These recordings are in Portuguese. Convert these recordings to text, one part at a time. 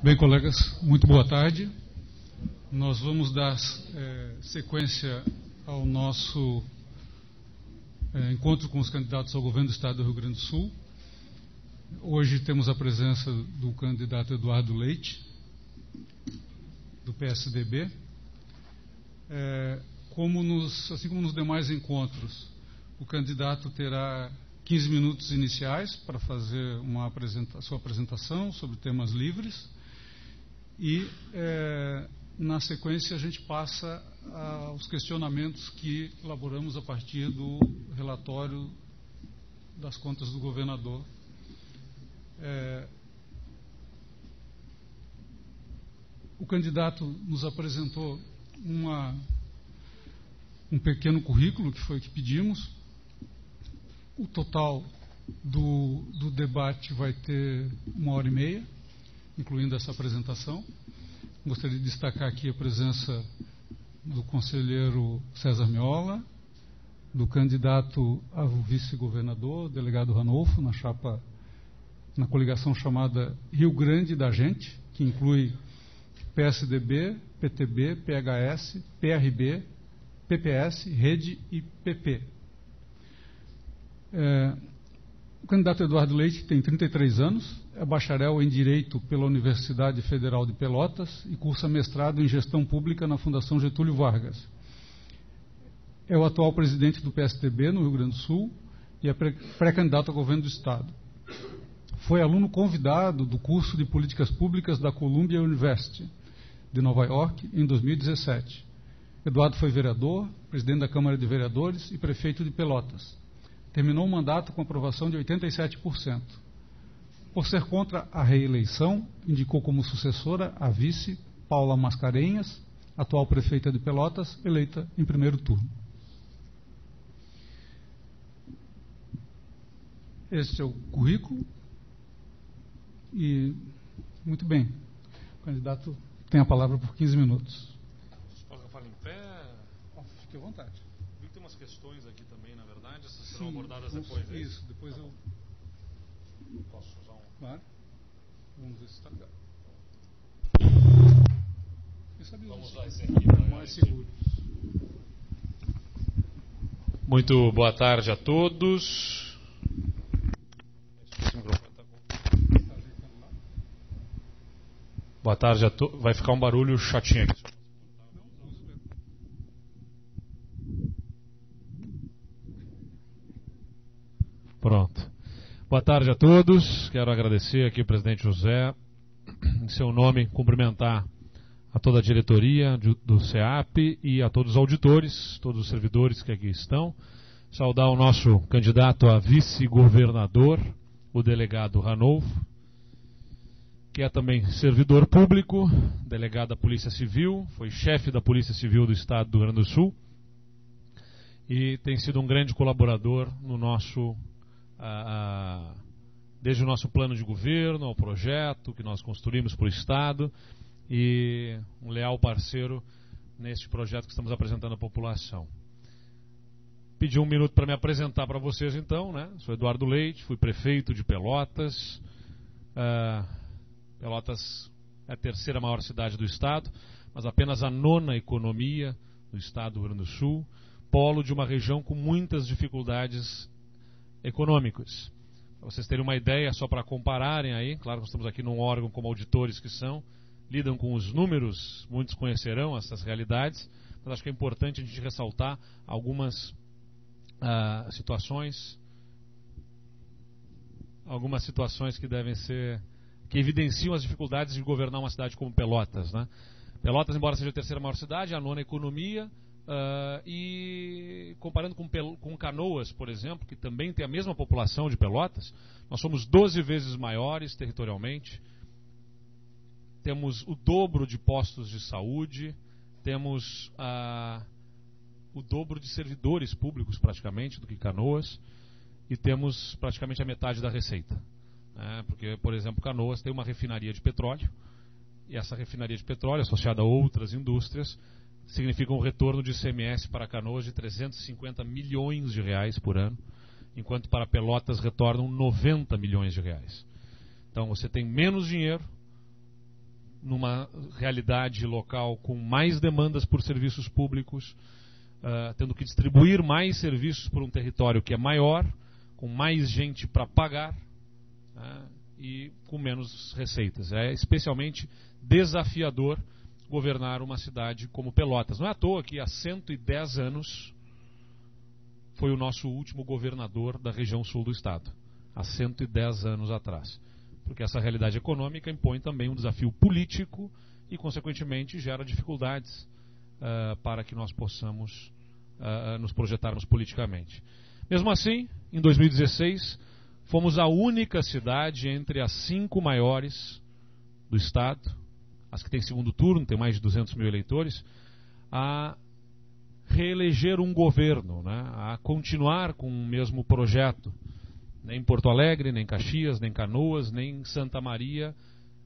Bem, colegas, muito boa tarde. Nós vamos dar sequência ao nosso encontro com os candidatos ao governo do Estado do Rio Grande do Sul. Hoje temos a presença do candidato Eduardo Leite, do PSDB. Assim como nos demais encontros, o candidato terá 15 minutos iniciais para fazer a sua apresentação sobre temas livres e, na sequência, a gente passa aos questionamentos que elaboramos a partir do relatório das contas do governador. O candidato nos apresentou um pequeno currículo, que foi o que pedimos. O total do debate vai ter 1h30, incluindo essa apresentação. Gostaria de destacar aqui a presença do conselheiro César Miola, do candidato a vice-governador, delegado Ranolfo, na coligação chamada Rio Grande da Gente, que inclui PSDB, PTB, PHS, PRB, PPS, Rede e PP. O candidato Eduardo Leite tem 33 anos, é bacharel em Direito pela Universidade Federal de Pelotas e cursa mestrado em Gestão Pública na Fundação Getúlio Vargas. É o atual presidente do PSDB no Rio Grande do Sul e é pré-candidato ao governo do Estado. Foi aluno convidado do curso de Políticas Públicas da Columbia University de Nova York em 2017. Eduardo foi vereador, presidente da Câmara de Vereadores e prefeito de Pelotas. Terminou o mandato com aprovação de 87%. Por ser contra a reeleição, indicou como sucessora a vice Paula Mascarenhas, atual prefeita de Pelotas, eleita em primeiro turno. Este é o currículo. E, muito bem, o candidato tem a palavra por 15 minutos. Posso falar em pé? Fique à vontade. Vi que tem umas questões aqui também, na verdade, essas serão abordadas depois. Isso, depois tá eu... Posso usar um... Claro. Vamos ver se está legal. Vamos usar esse aqui. Mais seguro. Muito boa tarde a todos. Boa tarde a todos. Vai ficar um barulho chatinho aqui. Pronto. Boa tarde a todos. Quero agradecer aqui ao presidente José, em seu nome, cumprimentar a toda a diretoria do CEAP e a todos os auditores, todos os servidores que aqui estão. Saudar o nosso candidato a vice-governador, o delegado Ranolfo, que é também servidor público, delegado da Polícia Civil, foi chefe da Polícia Civil do Estado do Rio Grande do Sul e tem sido um grande colaborador no nosso, desde o nosso plano de governo, ao projeto que nós construímos para o Estado e um leal parceiro neste projeto que estamos apresentando à população. Pedi um minuto para me apresentar para vocês então, né? Sou Eduardo Leite, fui prefeito de Pelotas. Pelotas é a terceira maior cidade do estado, mas apenas a 9ª economia do estado do Rio Grande do Sul, polo de uma região com muitas dificuldades econômicas. Para vocês terem uma ideia, só para compararem aí, claro que nós estamos aqui num órgão como auditores que lidam com os números, muitos conhecerão essas realidades, mas acho que é importante a gente ressaltar algumas situações que evidenciam as dificuldades de governar uma cidade como Pelotas, né? Pelotas, embora seja a terceira maior cidade, é a 9ª economia, e comparando com Canoas, por exemplo, que também tem a mesma população de Pelotas, nós somos 12 vezes maiores territorialmente, temos o dobro de postos de saúde, temos o dobro de servidores públicos praticamente do que Canoas e temos praticamente a metade da receita. Porque, por exemplo, Canoas tem uma refinaria de petróleo e essa refinaria de petróleo, associada a outras indústrias, significa um retorno de ICMS para Canoas de 350 milhões de reais por ano, enquanto para Pelotas retornam 90 milhões de reais. Então você tem menos dinheiro numa realidade local com mais demandas por serviços públicos, tendo que distribuir mais serviços por um território que é maior, com mais gente para pagar, e com menos receitas. É especialmente desafiador governar uma cidade como Pelotas. Não é à toa que há 110 anos foi o nosso último governador da região sul do estado. Há 110 anos atrás. Porque essa realidade econômica impõe também um desafio político e, consequentemente, gera dificuldades para que nós possamos nos projetarmos politicamente. Mesmo assim, em 2016, fomos a única cidade entre as 5 maiores do estado, as que têm segundo turno, tem mais de 200 mil eleitores, a reeleger um governo, né, a continuar com o mesmo projeto. Nem Porto Alegre, nem Caxias, nem Canoas, nem Santa Maria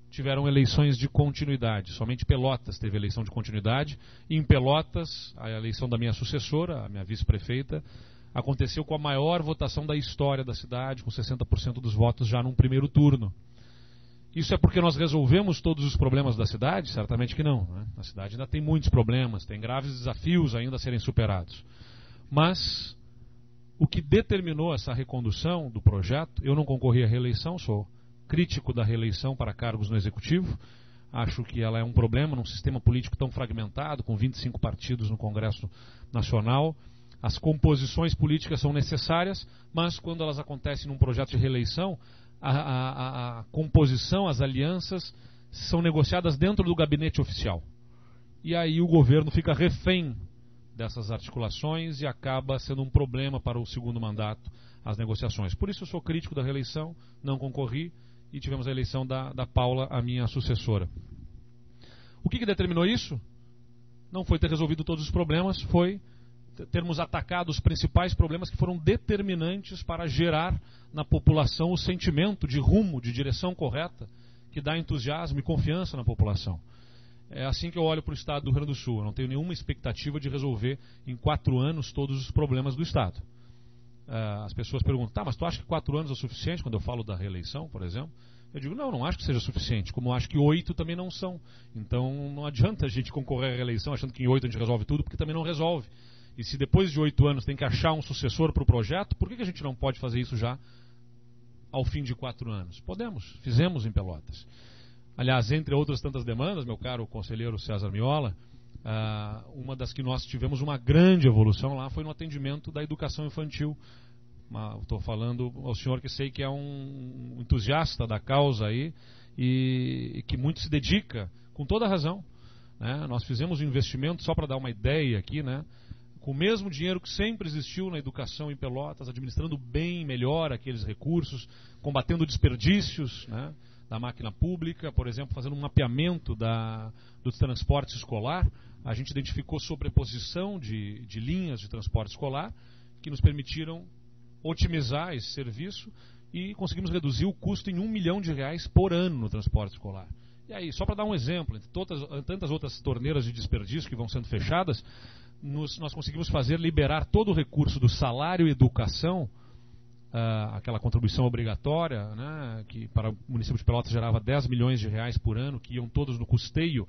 tiveram eleições de continuidade. Somente Pelotas teve eleição de continuidade. E em Pelotas, a eleição da minha sucessora, a minha vice-prefeita, aconteceu com a maior votação da história da cidade, com 60% dos votos já num primeiro turno. Isso é porque nós resolvemos todos os problemas da cidade? Certamente que não, né? A cidade ainda tem muitos problemas, tem graves desafios ainda a serem superados. Mas o que determinou essa recondução do projeto, eu não concorri à reeleição, sou crítico da reeleição para cargos no Executivo, acho que ela é um problema num sistema político tão fragmentado, com 25 partidos no Congresso Nacional. As composições políticas são necessárias, mas quando elas acontecem num projeto de reeleição, a composição, as alianças são negociadas dentro do gabinete oficial. E aí o governo fica refém dessas articulações e acaba sendo um problema para o segundo mandato as negociações. Por isso eu sou crítico da reeleição, não concorri e tivemos a eleição da Paula, a minha sucessora. O que determinou isso? Não foi ter resolvido todos os problemas, foi termos atacado os principais problemas que foram determinantes para gerar na população o sentimento de rumo, de direção correta, que dá entusiasmo e confiança na população. É assim que eu olho para o estado do Rio Grande do Sul. Eu não tenho nenhuma expectativa de resolver em 4 anos todos os problemas do estado. As pessoas perguntam, tá, mas tu acha que 4 anos é o suficiente? Quando eu falo da reeleição, por exemplo, eu digo, não acho que seja suficiente, como acho que 8 também não são. Então não adianta a gente concorrer à reeleição achando que em 8 a gente resolve tudo, porque também não resolve. E se depois de 8 anos tem que achar um sucessor para o projeto, por que a gente não pode fazer isso já ao fim de 4 anos? Podemos, fizemos em Pelotas. Aliás, entre outras tantas demandas, meu caro conselheiro César Miola, uma das que nós tivemos uma grande evolução lá foi no atendimento da educação infantil. Estou falando ao senhor que sei que é um entusiasta da causa aí e que muito se dedica, com toda a razão. Né? Nós fizemos um investimento, só para dar uma ideia aqui, né? Com o mesmo dinheiro que sempre existiu na educação em Pelotas, administrando bem, melhor aqueles recursos, combatendo desperdícios, né, da máquina pública, por exemplo, fazendo um mapeamento do transporte escolar. A gente identificou sobreposição de linhas de transporte escolar que nos permitiram otimizar esse serviço e conseguimos reduzir o custo em R$1 milhão por ano no transporte escolar. E aí, só para dar um exemplo, entre tantas outras torneiras de desperdício que vão sendo fechadas, nós conseguimos liberar todo o recurso do salário e educação, aquela contribuição obrigatória, né, que para o município de Pelotas gerava R$10 milhões por ano, que iam todos no custeio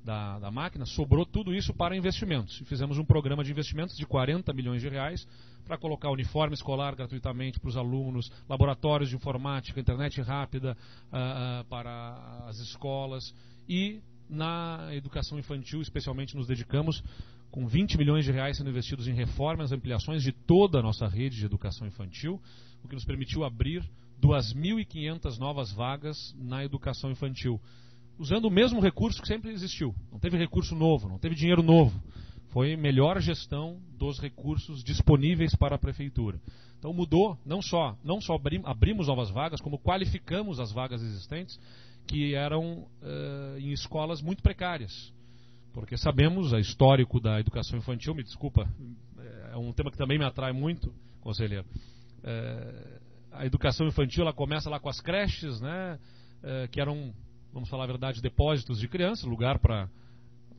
da máquina, sobrou tudo isso para investimentos. E fizemos um programa de investimentos de R$40 milhões para colocar uniforme escolar gratuitamente para os alunos, laboratórios de informática, internet rápida para as escolas. E na educação infantil, especialmente, nos dedicamos com R$20 milhões sendo investidos em reformas e ampliações de toda a nossa rede de educação infantil, o que nos permitiu abrir 2.500 novas vagas na educação infantil, usando o mesmo recurso que sempre existiu. Não teve recurso novo, não teve dinheiro novo. Foi melhor gestão dos recursos disponíveis para a prefeitura. Então mudou, não só abrimos novas vagas, como qualificamos as vagas existentes, que eram em escolas muito precárias. Porque sabemos, o histórico da educação infantil, me desculpa, é um tema que também me atrai muito, conselheiro. A educação infantil, ela começa lá com as creches, né, que eram, vamos falar a verdade, depósitos de crianças, lugar para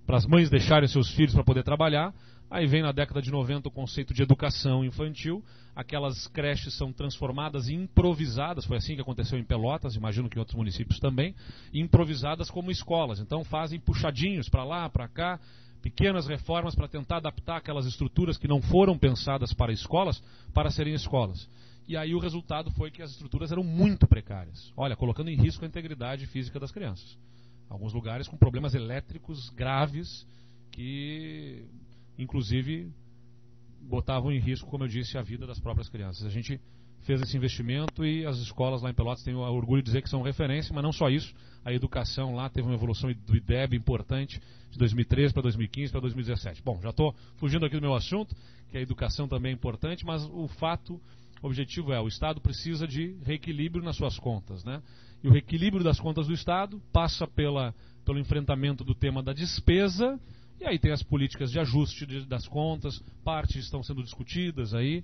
para as mães deixarem seus filhos para poder trabalhar. Aí vem na década de 90 o conceito de educação infantil, aquelas creches são transformadas e improvisadas, foi assim que aconteceu em Pelotas, imagino que em outros municípios também, improvisadas como escolas. Então fazem puxadinhos para lá, para cá, pequenas reformas para tentar adaptar aquelas estruturas que não foram pensadas para escolas, para serem escolas. E aí o resultado foi que as estruturas eram muito precárias, olha, colocando em risco a integridade física das crianças. Alguns lugares com problemas elétricos graves que, inclusive, botavam em risco, como eu disse, a vida das próprias crianças. A gente fez esse investimento e as escolas lá em Pelotas têm o orgulho de dizer que são referência, mas não só isso, a educação lá teve uma evolução do IDEB importante de 2013 para 2015 para 2017. Bom, já estou fugindo aqui do meu assunto, que a educação também é importante, mas o objetivo é, o Estado precisa de reequilíbrio nas suas contas, né? E o reequilíbrio das contas do Estado passa pelo enfrentamento do tema da despesa. E aí tem as políticas de ajuste das contas, partes estão sendo discutidas aí.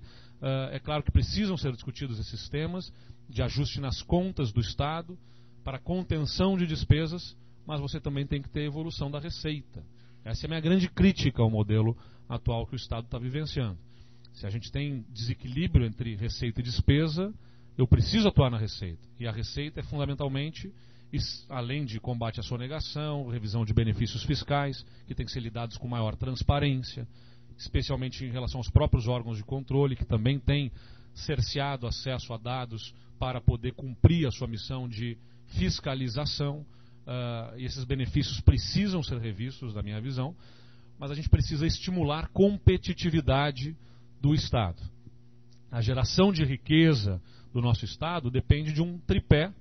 É claro que precisam ser discutidos esses temas de ajuste nas contas do Estado para contenção de despesas, mas você também tem que ter evolução da receita. Essa é a minha grande crítica ao modelo atual que o Estado está vivenciando. Se a gente tem desequilíbrio entre receita e despesa, eu preciso atuar na receita. E a receita é fundamentalmente, além de combate à sonegação, revisão de benefícios fiscais, que tem que ser lidados com maior transparência, especialmente em relação aos próprios órgãos de controle, que também têm cerceado acesso a dados para poder cumprir a sua missão de fiscalização. E esses benefícios precisam ser revistos, da minha visão, mas a gente precisa estimular competitividade do Estado. A geração de riqueza do nosso Estado depende de um tripé,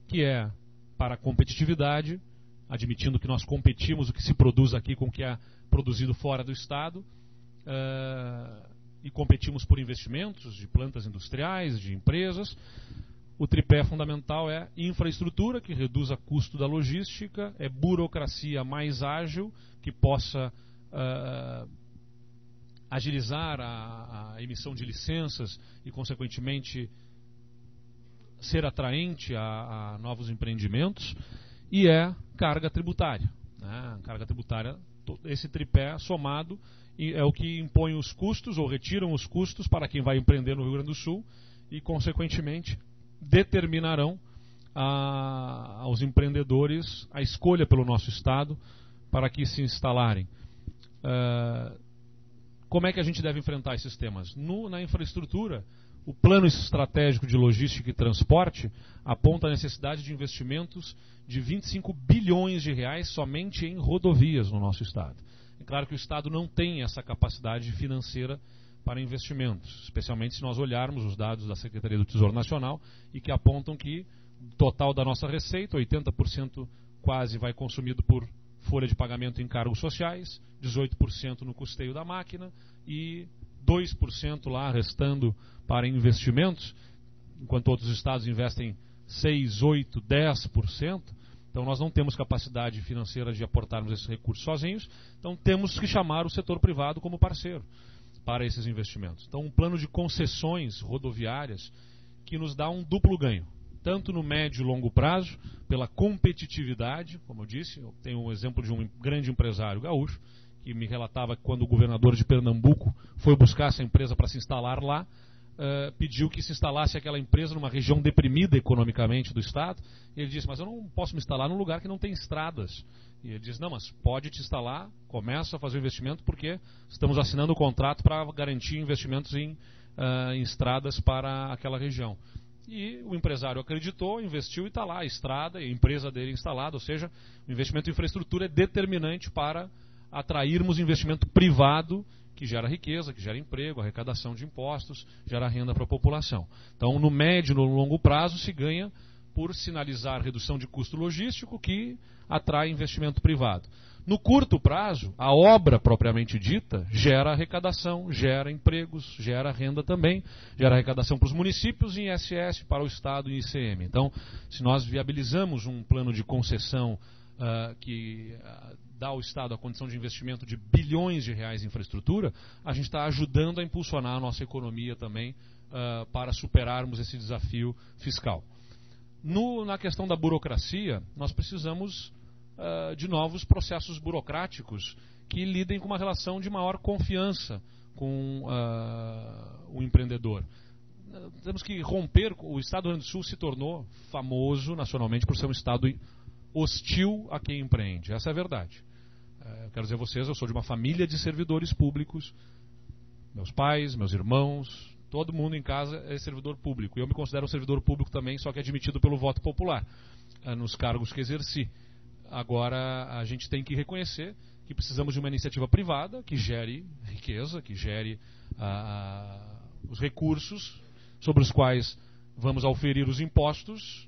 que é para a competitividade, admitindo que nós competimos o que se produz aqui com o que é produzido fora do Estado, e competimos por investimentos de plantas industriais, de empresas. O tripé fundamental é infraestrutura, que reduza o custo da logística, é burocracia mais ágil, que possa agilizar a emissão de licenças e, consequentemente, ser atraente a novos empreendimentos, e é carga tributária, né? Carga tributária, esse tripé somado é o que impõe os custos ou retiram os custos para quem vai empreender no Rio Grande do Sul e, consequentemente, determinarão aos empreendedores a escolha pelo nosso Estado para aqui se instalarem. Como é que a gente deve enfrentar esses temas? Na infraestrutura, o plano estratégico de logística e transporte aponta a necessidade de investimentos de 25 bilhões de reais somente em rodovias no nosso Estado. É claro que o Estado não tem essa capacidade financeira para investimentos, especialmente se nós olharmos os dados da Secretaria do Tesouro Nacional e que apontam que o total da nossa receita, 80% quase vai consumido por folha de pagamento em cargos sociais, 18% no custeio da máquina e 2% lá restando para investimentos, enquanto outros estados investem 6%, 8%, 10%. Então nós não temos capacidade financeira de aportarmos esses recursos sozinhos, então temos que chamar o setor privado como parceiro para esses investimentos. Então um plano de concessões rodoviárias que nos dá um duplo ganho, tanto no médio e longo prazo, pela competitividade, como eu disse, eu tenho um exemplo de um grande empresário gaúcho, que me relatava que quando o governador de Pernambuco foi buscar essa empresa para se instalar lá, pediu que se instalasse aquela empresa numa região deprimida economicamente do Estado, e ele disse, mas eu não posso me instalar num lugar que não tem estradas. E ele disse, não, mas pode te instalar, começa a fazer o investimento, porque estamos assinando o contrato para garantir investimentos em estradas para aquela região. E o empresário acreditou, investiu e está lá a estrada e a empresa dele instalada, ou seja, o investimento em infraestrutura é determinante para atrairmos investimento privado que gera riqueza, que gera emprego, arrecadação de impostos, gera renda para a população. Então, no médio e no longo prazo, se ganha por sinalizar redução de custo logístico que atrai investimento privado. No curto prazo, a obra propriamente dita gera arrecadação, gera empregos, gera renda também, gera arrecadação para os municípios e ISS para o Estado e ICM. Então, se nós viabilizamos um plano de concessão que dá ao Estado a condição de investimento de bilhões de reais em infraestrutura, a gente está ajudando a impulsionar a nossa economia também para superarmos esse desafio fiscal. Na questão da burocracia, nós precisamos de novos processos burocráticos que lidem com uma relação de maior confiança com o empreendedor. Temos que romper. O Estado do Rio Grande do Sul se tornou famoso nacionalmente por ser um Estado hostil a quem empreende. Essa é a verdade. Eu quero dizer a vocês, eu sou de uma família de servidores públicos. Meus pais, meus irmãos, todo mundo em casa é servidor público. E eu me considero um servidor público também, só que admitido pelo voto popular, nos cargos que exerci. Agora, a gente tem que reconhecer que precisamos de uma iniciativa privada que gere riqueza, que gere os recursos sobre os quais vamos auferir os impostos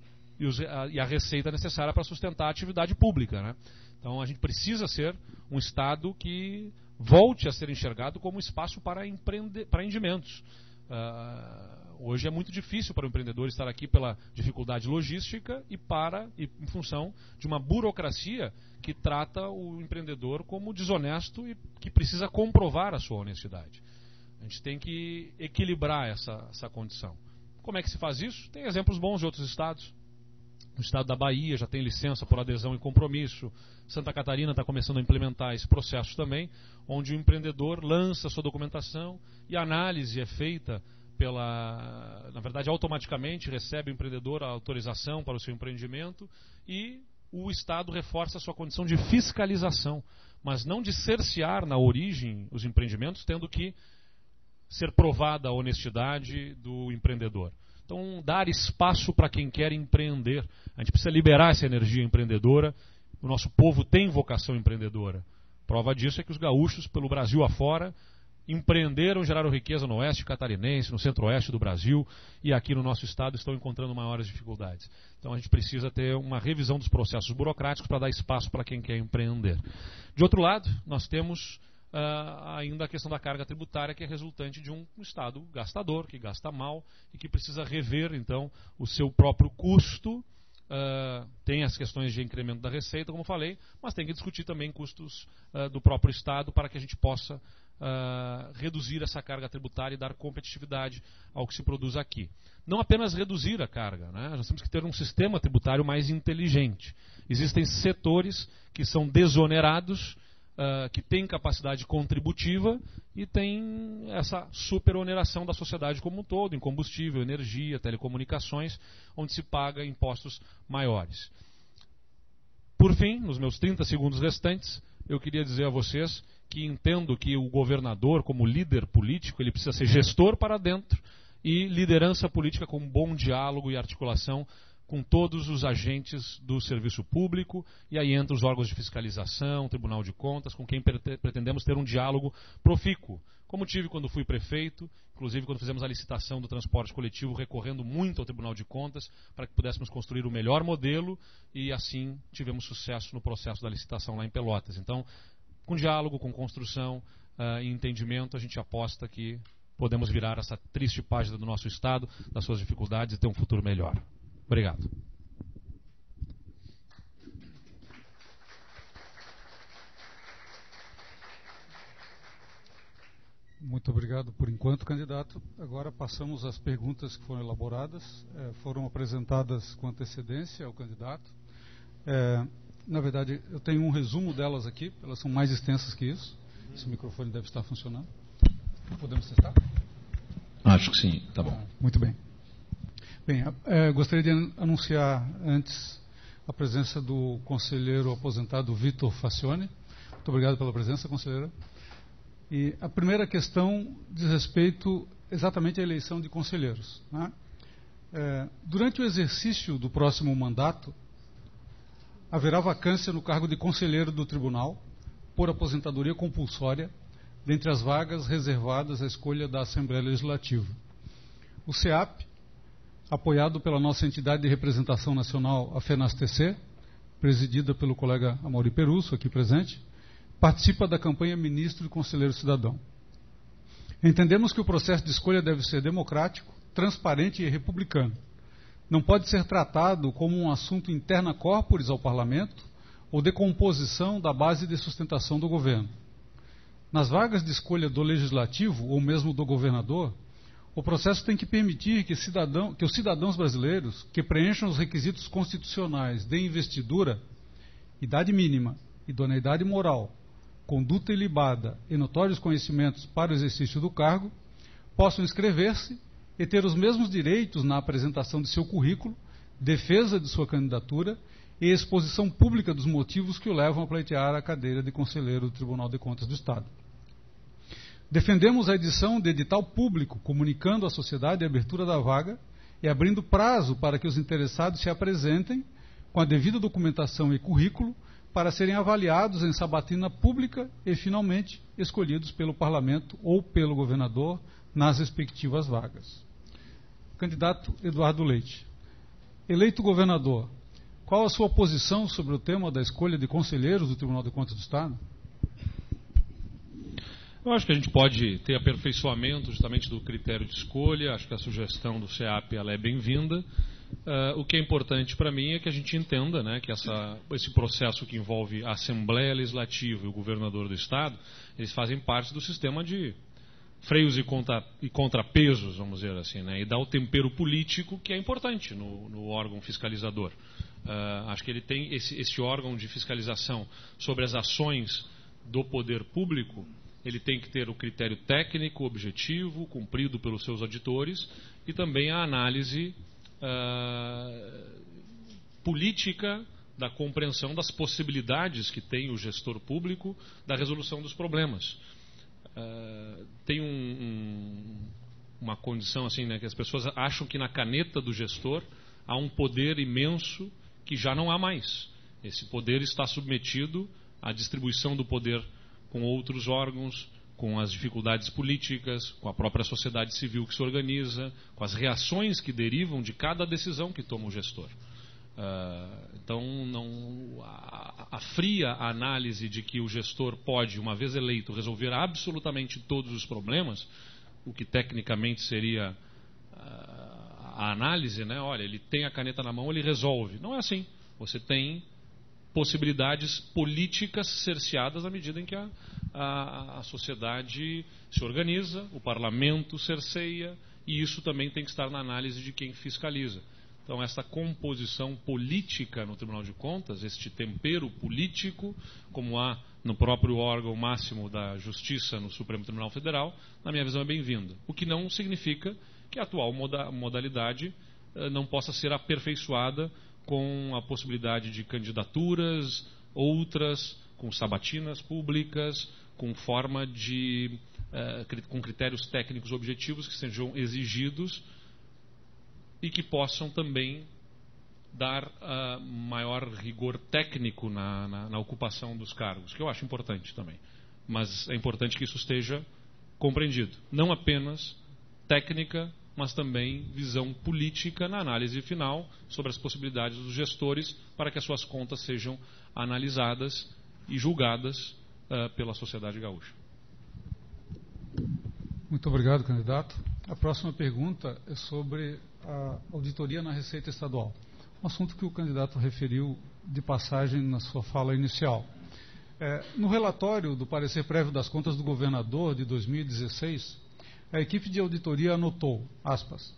e a receita necessária para sustentar a atividade pública, né? Então a gente precisa ser um Estado que volte a ser enxergado como espaço para empreendimentos. Hoje é muito difícil para o empreendedor estar aqui pela dificuldade logística e em função de uma burocracia que trata o empreendedor como desonesto e que precisa comprovar a sua honestidade. A gente tem que equilibrar essa condição. Como é que se faz isso? Tem exemplos bons de outros estados. O estado da Bahia já tem licença por adesão e compromisso. Santa Catarina está começando a implementar esse processo também, onde o empreendedor lança sua documentação e a análise é feita na verdade, automaticamente recebe o empreendedor a autorização para o seu empreendimento e o Estado reforça a sua condição de fiscalização, mas não de cercear na origem os empreendimentos, tendo que ser provada a honestidade do empreendedor. Então, dar espaço para quem quer empreender. A gente precisa liberar essa energia empreendedora. O nosso povo tem vocação empreendedora. Prova disso é que os gaúchos, pelo Brasil afora, empreenderam, geraram riqueza no oeste catarinense, no centro-oeste do Brasil e aqui no nosso estado estão encontrando maiores dificuldades. Então a gente precisa ter uma revisão dos processos burocráticos para dar espaço para quem quer empreender. De outro lado, nós temos ainda a questão da carga tributária, que é resultante de um estado gastador, que gasta mal e que precisa rever então o seu próprio custo. Tem as questões de incremento da receita, como falei, mas tem que discutir também custos do próprio estado para que a gente possa reduzir essa carga tributária e dar competitividade ao que se produz aqui. Não apenas reduzir a carga, né? Nós temos que ter um sistema tributário mais inteligente. Existem setores que são desonerados, que têm capacidade contributiva e têm essa superoneração da sociedade como um todo, em combustível, energia, telecomunicações, onde se paga impostos maiores. Por fim, nos meus 30 segundos restantes, eu queria dizer a vocês que entendo que o governador, como líder político, ele precisa ser gestor para dentro e liderança política com bom diálogo e articulação com todos os agentes do serviço público, e aí entra os órgãos de fiscalização, Tribunal de Contas, com quem pretendemos ter um diálogo profícuo. Como tive quando fui prefeito, inclusive quando fizemos a licitação do transporte coletivo, recorrendo muito ao Tribunal de Contas, para que pudéssemos construir o melhor modelo, e assim tivemos sucesso no processo da licitação lá em Pelotas. Então, com diálogo, com construção e entendimento, a gente aposta que podemos virar essa triste página do nosso Estado, das suas dificuldades e ter um futuro melhor. Obrigado. Muito obrigado por enquanto, candidato. Agora passamos às perguntas que foram elaboradas, foram apresentadas com antecedência ao candidato. Na verdade, eu tenho um resumo delas aqui, elas são mais extensas que isso. Esse microfone deve estar funcionando. Podemos testar? Acho que sim, tá bom. Muito bem. Bem, gostaria de anunciar antes a presença do conselheiro aposentado Vitor Facione. Muito obrigado pela presença, conselheira. E a primeira questão diz respeito exatamente à eleição de conselheiros, né? Durante o exercício do próximo mandato, haverá vacância no cargo de conselheiro do tribunal por aposentadoria compulsória, dentre as vagas reservadas à escolha da Assembleia Legislativa. O SEAP, apoiado pela nossa entidade de representação nacional, a FENAS-TC, presidida pelo colega Amaury Perusso, aqui presente, participa da campanha Ministro e Conselheiro Cidadão. Entendemos que o processo de escolha deve ser democrático, transparente e republicano. Não pode ser tratado como um assunto interna corporis ao Parlamento ou de composição da base de sustentação do governo. Nas vagas de escolha do Legislativo ou mesmo do governador, o processo tem que permitir que os cidadãos brasileiros que preencham os requisitos constitucionais de investidura idade mínima, idoneidade moral, conduta ilibada e notórios conhecimentos para o exercício do cargo, possam inscrever-se e ter os mesmos direitos na apresentação de seu currículo, defesa de sua candidatura e exposição pública dos motivos que o levam a pleitear a cadeira de conselheiro do Tribunal de Contas do Estado. Defendemos a edição de edital público, comunicando à sociedade a abertura da vaga e abrindo prazo para que os interessados se apresentem com a devida documentação e currículo para serem avaliados em sabatina pública e, finalmente, escolhidos pelo Parlamento ou pelo governador nas respectivas vagas. Candidato Eduardo Leite. Eleito governador, qual a sua posição sobre o tema da escolha de conselheiros do Tribunal de Contas do Estado? Eu acho que a gente pode ter aperfeiçoamento justamente do critério de escolha. Acho que a sugestão do CEAP ela é bem-vinda. O que é importante para mim é que a gente entenda, né, que esse processo que envolve a Assembleia Legislativa e o governador do Estado, eles fazem parte do sistema de freios e contrapesos, vamos dizer assim, né, e dá o tempero político que é importante no órgão fiscalizador. Acho que ele tem esse órgão de fiscalização sobre as ações do poder público. Ele tem que ter o critério técnico, objetivo, cumprido pelos seus auditores, e também a análise política da compreensão das possibilidades que tem o gestor público da resolução dos problemas. Tem uma condição assim, né, que as pessoas acham que na caneta do gestor há um poder imenso que já não há mais. Esse poder está submetido à distribuição do poder com outros órgãos, com as dificuldades políticas, com a própria sociedade civil que se organiza, com as reações que derivam de cada decisão que toma o gestor. Então, a fria análise de que o gestor pode, uma vez eleito, resolver absolutamente todos os problemas, o que tecnicamente seria a análise, né? Olha, ele tem a caneta na mão, ele resolve. Não é assim. Você tem possibilidades políticas cerceadas à medida em que a sociedade se organiza, o parlamento cerceia, e isso também tem que estar na análise de quem fiscaliza. Então, essa composição política no Tribunal de Contas, este tempero político, como há no próprio órgão máximo da Justiça no Supremo Tribunal Federal, na minha visão é bem-vinda. O que não significa que a atual modalidade não possa ser aperfeiçoada com a possibilidade de candidaturas, outras, com sabatinas públicas, com forma de com critérios técnicos objetivos que sejam exigidos e que possam também dar maior rigor técnico na ocupação dos cargos, que eu acho importante também. Mas é importante que isso esteja compreendido. Não apenas técnica, mas também visão política na análise final sobre as possibilidades dos gestores para que as suas contas sejam analisadas e julgadas pela sociedade gaúcha. Muito obrigado, candidato. A próxima pergunta é sobre a auditoria na Receita Estadual, um assunto que o candidato referiu de passagem na sua fala inicial. No relatório do parecer prévio das contas do governador de 2016, a equipe de auditoria anotou, aspas,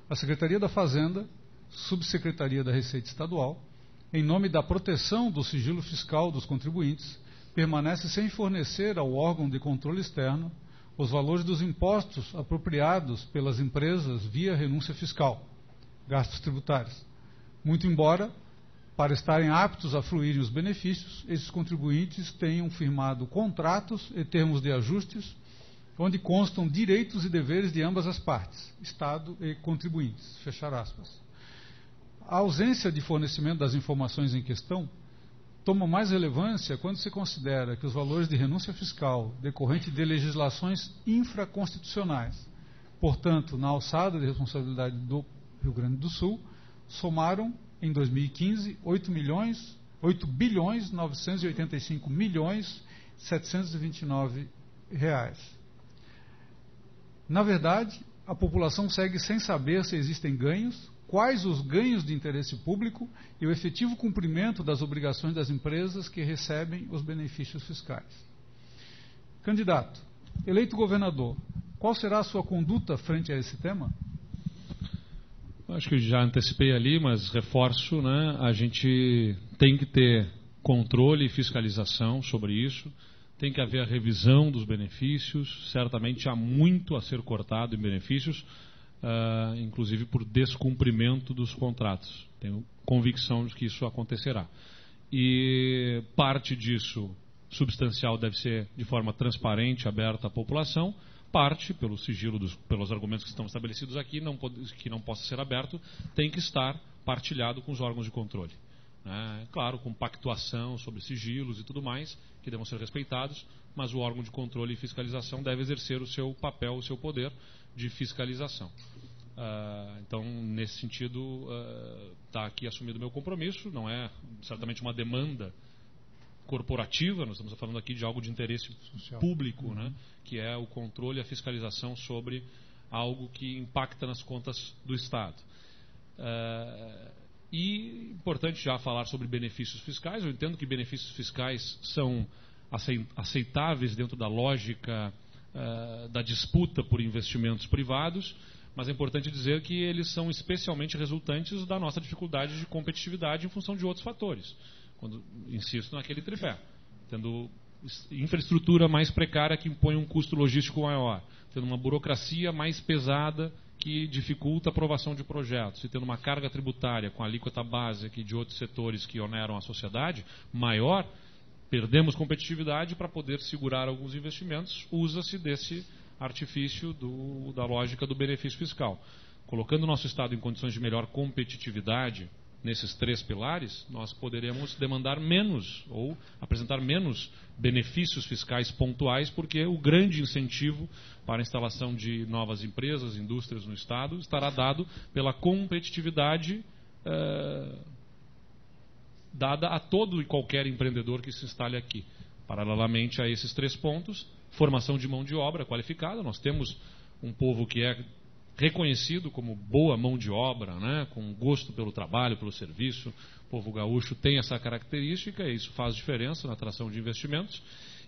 a Secretaria da Fazenda, Subsecretaria da Receita Estadual, em nome da proteção do sigilo fiscal dos contribuintes, permanece sem fornecer ao órgão de controle externo os valores dos impostos apropriados pelas empresas via renúncia fiscal, gastos tributários. Muito embora, para estarem aptos a fluírem os benefícios, esses contribuintes tenham firmado contratos e termos de ajustes, onde constam direitos e deveres de ambas as partes, Estado e contribuintes. Fechar aspas. A ausência de fornecimento das informações em questão toma mais relevância quando se considera que os valores de renúncia fiscal decorrente de legislações infraconstitucionais, portanto, na alçada de responsabilidade do Rio Grande do Sul, somaram, em 2015, 8 bilhões 985 milhões 729 reais. Na verdade, a população segue sem saber se existem ganhos, quais os ganhos de interesse público e o efetivo cumprimento das obrigações das empresas que recebem os benefícios fiscais. Candidato, eleito governador, qual será a sua conduta frente a esse tema? Acho que já antecipei ali, mas reforço, né? A gente tem que ter controle e fiscalização sobre isso. Tem que haver a revisão dos benefícios. Certamente há muito a ser cortado em benefícios, inclusive por descumprimento dos contratos. Tenho convicção de que isso acontecerá. E parte disso, substancial, deve ser de forma transparente, aberta à população. Parte, pelo sigilo, pelos argumentos que estão estabelecidos aqui, que não possa ser aberto, tem que estar partilhado com os órgãos de controle. Claro, com pactuação sobre sigilos e tudo mais, que devem ser respeitados, mas o órgão de controle e fiscalização deve exercer o seu papel, o seu poder de fiscalização. Então, nesse sentido, está aqui assumido o meu compromisso. Não é certamente uma demanda corporativa, nós estamos falando aqui de algo de interesse social, público, que é o controle e a fiscalização sobre algo que impacta nas contas do Estado. E importante já falar sobre benefícios fiscais. Eu entendo que benefícios fiscais são aceitáveis dentro da lógica da disputa por investimentos privados, mas é importante dizer que eles são especialmente resultantes da nossa dificuldade de competitividade em função de outros fatores. Quando insisto naquele tripé, tendo infraestrutura mais precária que impõe um custo logístico maior, tendo uma burocracia mais pesada que dificulta a aprovação de projetos, e tendo uma carga tributária com a alíquota básica e de outros setores que oneram a sociedade maior, perdemos competitividade. Para poder segurar alguns investimentos, usa-se desse artifício da lógica do benefício fiscal. Colocando o nosso Estado em condições de melhor competitividade nesses três pilares, nós poderemos demandar menos ou apresentar menos benefícios fiscais pontuais, porque o grande incentivo para a instalação de novas empresas, indústrias no Estado, estará dado pela competitividade dada a todo e qualquer empreendedor que se instale aqui. Paralelamente a esses três pontos, formação de mão de obra qualificada. Nós temos um povo que é reconhecido como boa mão de obra, com gosto pelo trabalho, pelo serviço. O povo gaúcho tem essa característica e isso faz diferença na atração de investimentos.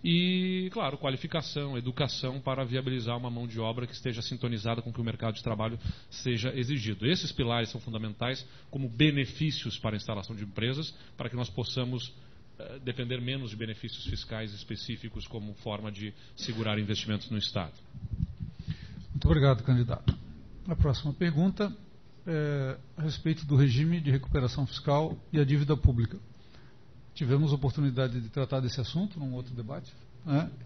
E, claro, qualificação, educação para viabilizar uma mão de obra que esteja sintonizada com o que o mercado de trabalho seja exigido. Esses pilares são fundamentais como benefícios para a instalação de empresas, para que nós possamos depender menos de benefícios fiscais específicos como forma de segurar investimentos no Estado. Muito obrigado, candidato. A próxima pergunta é a respeito do regime de recuperação fiscal e a dívida pública. Tivemos oportunidade de tratar desse assunto num outro debate,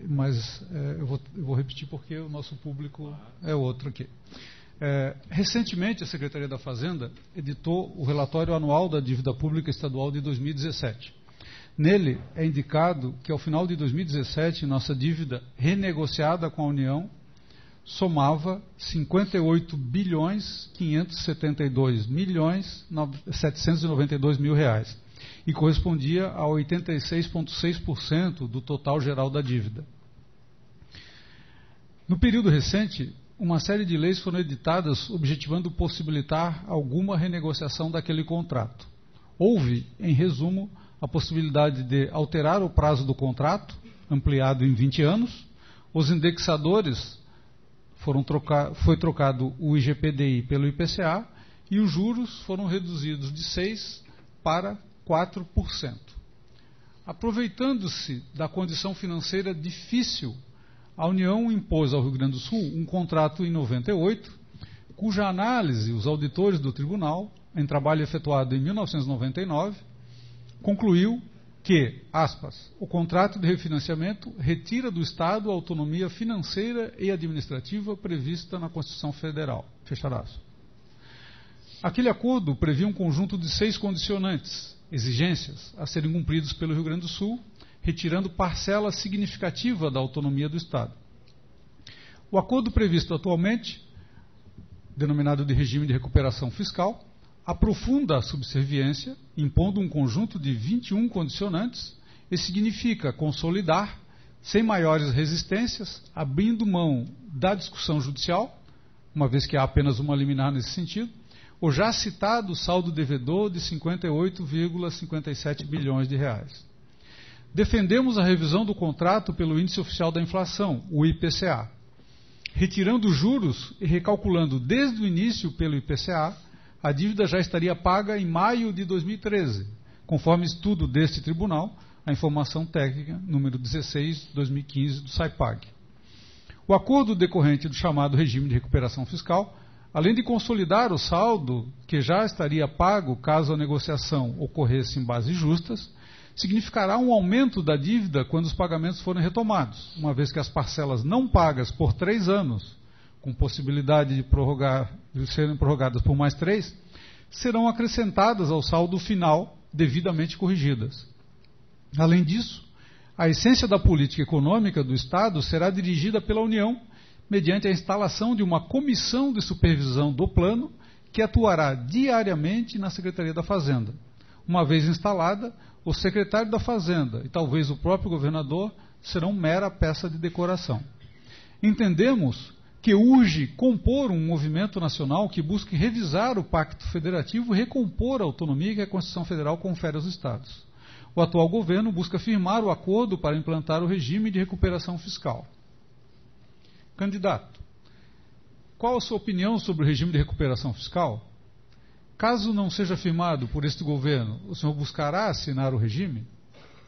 mas eu vou repetir porque o nosso público é outro aqui. Recentemente, a Secretaria da Fazenda editou o relatório anual da dívida pública estadual de 2017. Nele é indicado que, ao final de 2017, nossa dívida renegociada com a União somava 58 bilhões 572 milhões 792 mil reais e correspondia a 86,6% do total geral da dívida. No período recente, uma série de leis foram editadas objetivando possibilitar alguma renegociação daquele contrato. Houve, em resumo, a possibilidade de alterar o prazo do contrato, ampliado em 20 anos, os indexadores foi trocado o IGPDI pelo IPCA e os juros foram reduzidos de 6% para 4%. Aproveitando-se da condição financeira difícil, a União impôs ao Rio Grande do Sul um contrato em 98, cuja análise os auditores do tribunal, em trabalho efetuado em 1999, concluiu que, aspas, o contrato de refinanciamento retira do Estado a autonomia financeira e administrativa prevista na Constituição Federal. Fecharaço. Aquele acordo previa um conjunto de 6 condicionantes, exigências, a serem cumpridos pelo Rio Grande do Sul, retirando parcela significativa da autonomia do Estado. O acordo previsto atualmente, denominado de regime de recuperação fiscal, aprofunda a subserviência, impondo um conjunto de 21 condicionantes, e significa consolidar, sem maiores resistências, abrindo mão da discussão judicial, uma vez que há apenas uma liminar nesse sentido, o já citado saldo devedor de 58,57 bilhões de reais. Defendemos a revisão do contrato pelo Índice Oficial da Inflação, o IPCA, retirando juros e recalculando desde o início pelo IPCA. A dívida já estaria paga em maio de 2013, conforme estudo deste tribunal, a informação técnica número 16/2015 do SAIPAG. O acordo decorrente do chamado regime de recuperação fiscal, além de consolidar o saldo que já estaria pago caso a negociação ocorresse em bases justas, significará um aumento da dívida quando os pagamentos forem retomados, uma vez que as parcelas não pagas por 3 anos, com possibilidade de serem prorrogadas por mais 3, serão acrescentadas ao saldo final devidamente corrigidas. Além disso, a essência da política econômica do Estado será dirigida pela União mediante a instalação de uma comissão de supervisão do plano que atuará diariamente na Secretaria da Fazenda. Uma vez instalada, o secretário da Fazenda e talvez o próprio governador serão mera peça de decoração. Entendemos que urge compor um movimento nacional que busque revisar o Pacto Federativo e recompor a autonomia que a Constituição Federal confere aos Estados. O atual governo busca firmar o acordo para implantar o regime de recuperação fiscal. Candidato, qual a sua opinião sobre o regime de recuperação fiscal? Caso não seja firmado por este governo, o senhor buscará assinar o regime?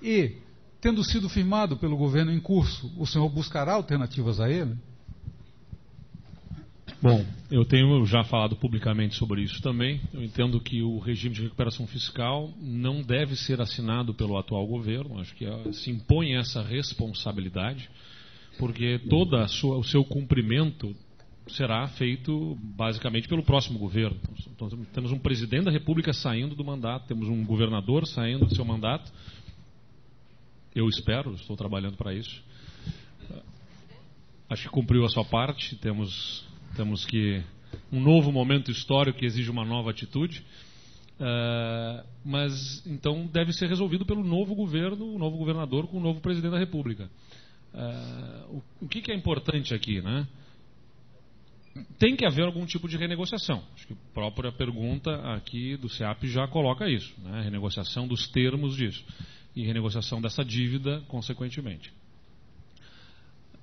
E, tendo sido firmado pelo governo em curso, o senhor buscará alternativas a ele? Bom, eu tenho já falado publicamente sobre isso também. Eu entendo que o regime de recuperação fiscal não deve ser assinado pelo atual governo. Acho que se impõe essa responsabilidade, porque todo o seu cumprimento será feito basicamente pelo próximo governo. Então, temos um presidente da República saindo do mandato, temos um governador saindo do seu mandato. Eu espero, estou trabalhando para isso. Acho que cumpriu a sua parte. Temos que um novo momento histórico que exige uma nova atitude, mas então deve ser resolvido pelo novo governo, o novo governador com o novo presidente da República. O que é importante aqui, né? Tem que haver algum tipo de renegociação. Acho que a própria pergunta aqui do SEAP já coloca isso, né? Renegociação dos termos disso e renegociação dessa dívida consequentemente.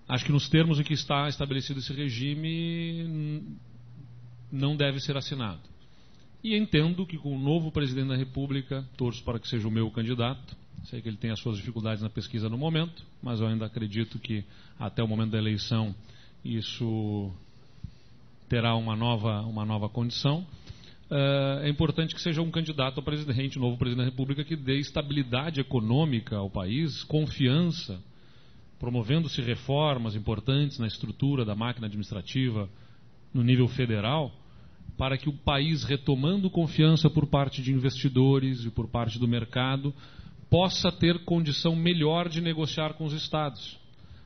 Acho que nos termos em que está estabelecido esse regime não deve ser assinado. E entendo que com o novo presidente da República, torço para que seja o meu candidato. Sei que ele tem as suas dificuldades na pesquisa no momento, mas eu ainda acredito que até o momento da eleição isso terá uma nova condição. É importante que seja um candidato a presidente, o novo presidente da República, que dê estabilidade econômica ao país, confiança, promovendo-se reformas importantes na estrutura da máquina administrativa no nível federal, para que o país, retomando confiança por parte de investidores e por parte do mercado, possa ter condição melhor de negociar com os estados.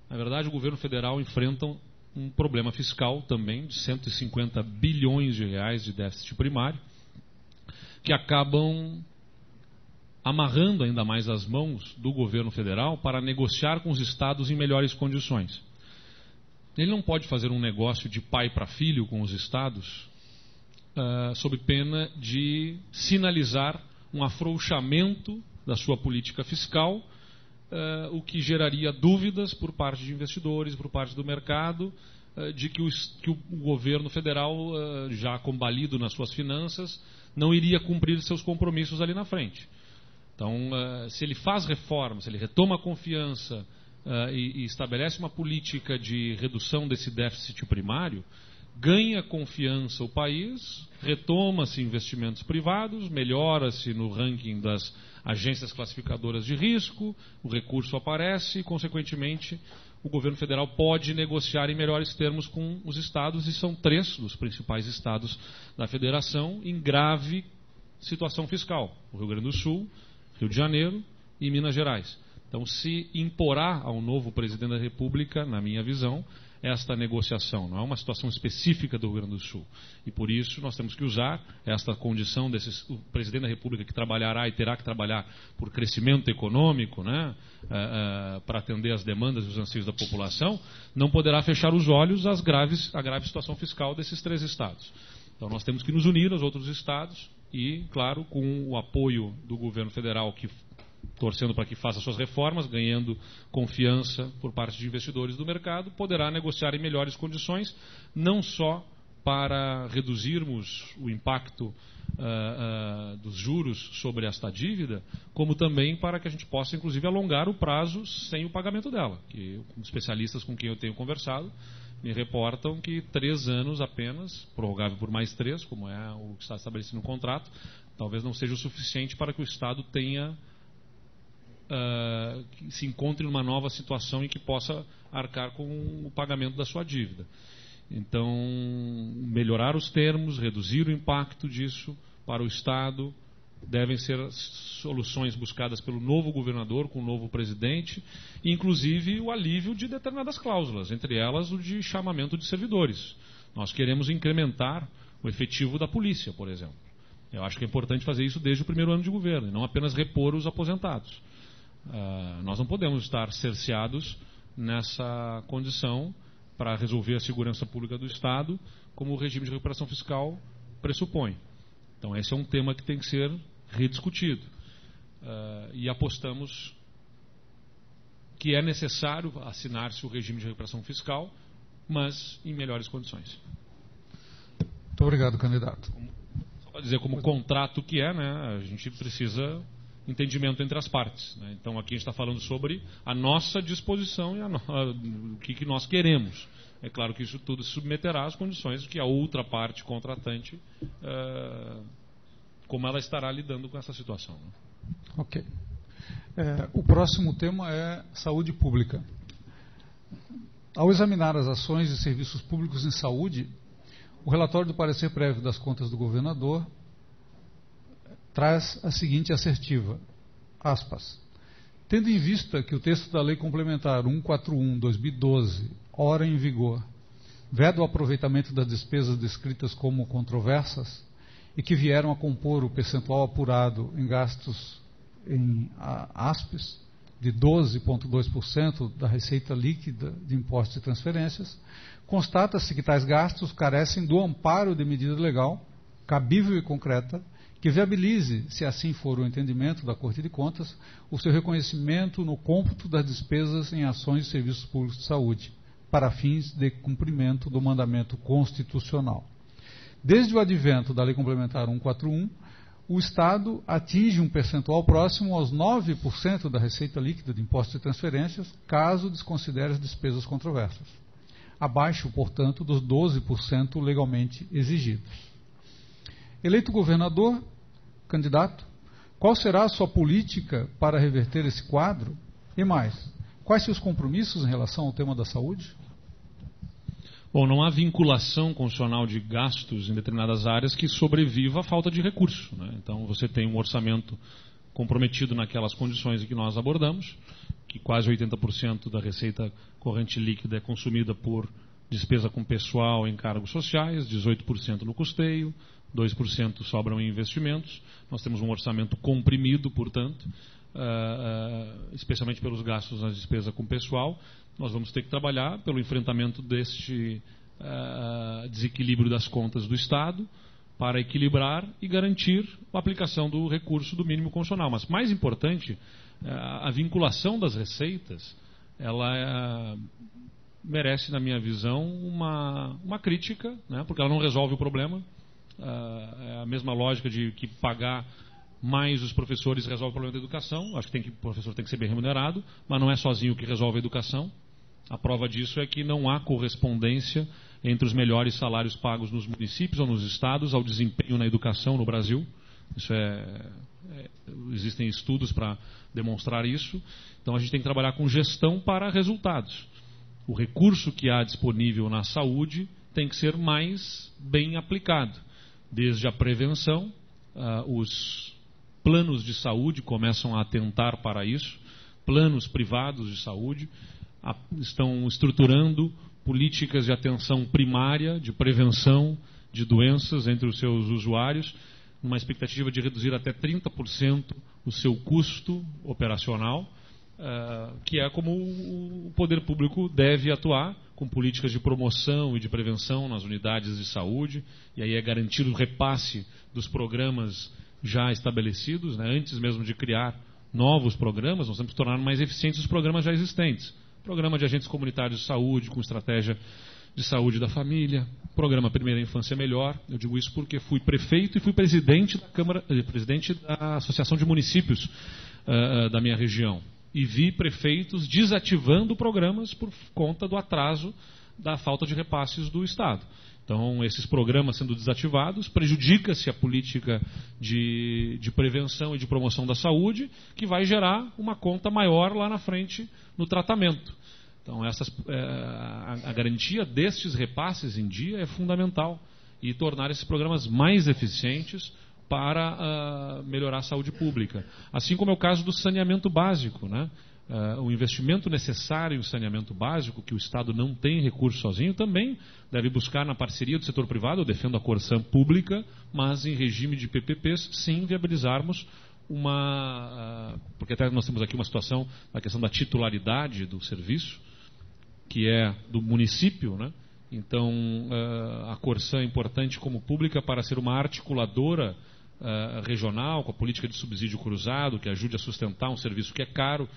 Na verdade, o governo federal enfrenta um problema fiscal também de 150 bilhões de reais de déficit primário, que acabam amarrando ainda mais as mãos do governo federal para negociar com os estados em melhores condições. Ele não pode fazer um negócio de pai para filho com os estados sob pena de sinalizar um afrouxamento da sua política fiscal, o que geraria dúvidas por parte de investidores, por parte do mercado, de que o governo federal, já combalido nas suas finanças, não iria cumprir seus compromissos ali na frente. Então, se ele faz reformas, se ele retoma a confiança e estabelece uma política de redução desse déficit primário, ganha confiança o país, retoma-se investimentos privados, melhora-se no ranking das agências classificadoras de risco, o recurso aparece e, consequentemente, o governo federal pode negociar em melhores termos com os estados, e são 3 dos principais estados da federação em grave situação fiscal: o Rio Grande do Sul, Rio de Janeiro e Minas Gerais. Então, se imporá ao novo presidente da República, na minha visão, esta negociação. Não é uma situação específica do Rio Grande do Sul. E por isso nós temos que usar esta condição o presidente da República, que trabalhará e terá que trabalhar por crescimento econômico, né, para atender às demandas e os anseios da população, não poderá fechar os olhos à grave situação fiscal desses 3 estados. Então nós temos que nos unir aos outros estados e, claro, com o apoio do governo federal, torcendo para que faça suas reformas, ganhando confiança por parte de investidores do mercado, poderá negociar em melhores condições, não só para reduzirmos o impacto dos juros sobre esta dívida, como também para que a gente possa, inclusive, alongar o prazo sem o pagamento dela. Que especialistas com quem eu tenho conversado me reportam que 3 anos apenas, prorrogável por mais 3, como é o que está estabelecido no contrato, talvez não seja o suficiente para que o Estado tenha que se encontre numa nova situação em que possa arcar com o pagamento da sua dívida. Então, melhorar os termos, reduzir o impacto disso para o Estado, devem ser soluções buscadas pelo novo governador, com o novo presidente, inclusive o alívio de determinadas cláusulas, entre elas o de chamamento de servidores. Nós queremos incrementar o efetivo da polícia, por exemplo. Eu acho que é importante fazer isso desde o primeiro ano de governo, e não apenas repor os aposentados. Nós não podemos estar cerceados nessa condição para resolver a segurança pública do Estado, como o regime de recuperação fiscal pressupõe. Então, esse é um tema que tem que ser rediscutido. E apostamos que é necessário assinar-se o regime de recuperação fiscal, mas em melhores condições. Muito obrigado, candidato. Só para dizer como contrato que é, né, a gente precisa entendimento entre as partes, né? Então aqui a gente está falando sobre a nossa disposição e o que nós queremos. É claro que isso tudo se submeterá às condições que a outra parte contratante, como ela estará lidando com essa situação, né? Ok. O próximo tema é saúde pública. Ao examinar as ações e serviços públicos em saúde, o relatório do parecer prévio das contas do governador traz a seguinte assertiva, aspas, tendo em vista que o texto da Lei Complementar 141/2012, ora em vigor, veda o aproveitamento das despesas descritas como controversas e que vieram a compor o percentual apurado em gastos em ASPES de 12,2% da receita líquida de impostos e transferências, constata-se que tais gastos carecem do amparo de medida legal, cabível e concreta, que viabilize, se assim for o entendimento da Corte de Contas, o seu reconhecimento no cômputo das despesas em ações e serviços públicos de saúde, para fins de cumprimento do mandamento constitucional. Desde o advento da Lei Complementar 141, o Estado atinge um percentual próximo aos 9% da receita líquida de impostos e transferências, caso desconsidere as despesas controversas, abaixo, portanto, dos 12% legalmente exigidos. Eleito governador, candidato, qual será a sua política para reverter esse quadro? E mais, quais seus compromissos em relação ao tema da saúde? Bom, não há vinculação constitucional de gastos em determinadas áreas que sobreviva à falta de recurso, né? Então, você tem um orçamento comprometido naquelas condições em que nós abordamos, que quase 80% da receita corrente líquida é consumida por despesa com pessoal em cargos sociais, 18% no custeio, 2% sobram em investimentos. Nós temos um orçamento comprimido, portanto, especialmente pelos gastos na despesa com pessoal. Nós vamos ter que trabalhar pelo enfrentamento deste desequilíbrio das contas do Estado para equilibrar e garantir a aplicação do recurso do mínimo constitucional. Mas, mais importante, a vinculação das receitas, ela merece, na minha visão, uma crítica, né, porque ela não resolve o problema. É a mesma lógica de que pagar mais os professores resolve o problema da educação. Acho que o professor tem que ser bem remunerado, mas não é sozinho que resolve a educação. A prova disso é que não há correspondência entre os melhores salários pagos nos municípios ou nos estados ao desempenho na educação no Brasil. Isso existem estudos para demonstrar isso. Então a gente tem que trabalhar com gestão para resultados. O recurso que há disponível na saúde tem que ser mais bem aplicado. Desde a prevenção, os planos de saúde começam a atentar para isso, planos privados de saúde estão estruturando políticas de atenção primária, de prevenção de doenças entre os seus usuários, numa expectativa de reduzir até 30% o seu custo operacional, que é como o poder público deve atuar, com políticas de promoção e de prevenção nas unidades de saúde, e aí é garantir o repasse dos programas já estabelecidos, né? Antes mesmo de criar novos programas, nós temos que tornar mais eficientes os programas já existentes. Programa de agentes comunitários de saúde, com estratégia de saúde da família, programa Primeira Infância Melhor. Eu digo isso porque fui prefeito e fui presidente da Associação de Municípios da minha região. E vi prefeitos desativando programas por conta do atraso da falta de repasses do Estado. Então, esses programas sendo desativados, prejudica-se a política de prevenção e de promoção da saúde, que vai gerar uma conta maior lá na frente no tratamento. Então, a garantia destes repasses em dia é fundamental e tornar esses programas mais eficientes para melhorar a saúde pública. Assim como é o caso do saneamento básico, né? O investimento necessário em saneamento básico, que o Estado não tem recurso sozinho, também deve buscar na parceria do setor privado. Eu defendo a Corsan pública, mas em regime de PPPs, sim, viabilizarmos porque até nós temos aqui uma situação na questão da titularidade do serviço, que é do município, né? Então, a Corsan é importante como pública para ser uma articuladora regional, com a política de subsídio cruzado, que ajude a sustentar um serviço que é caro,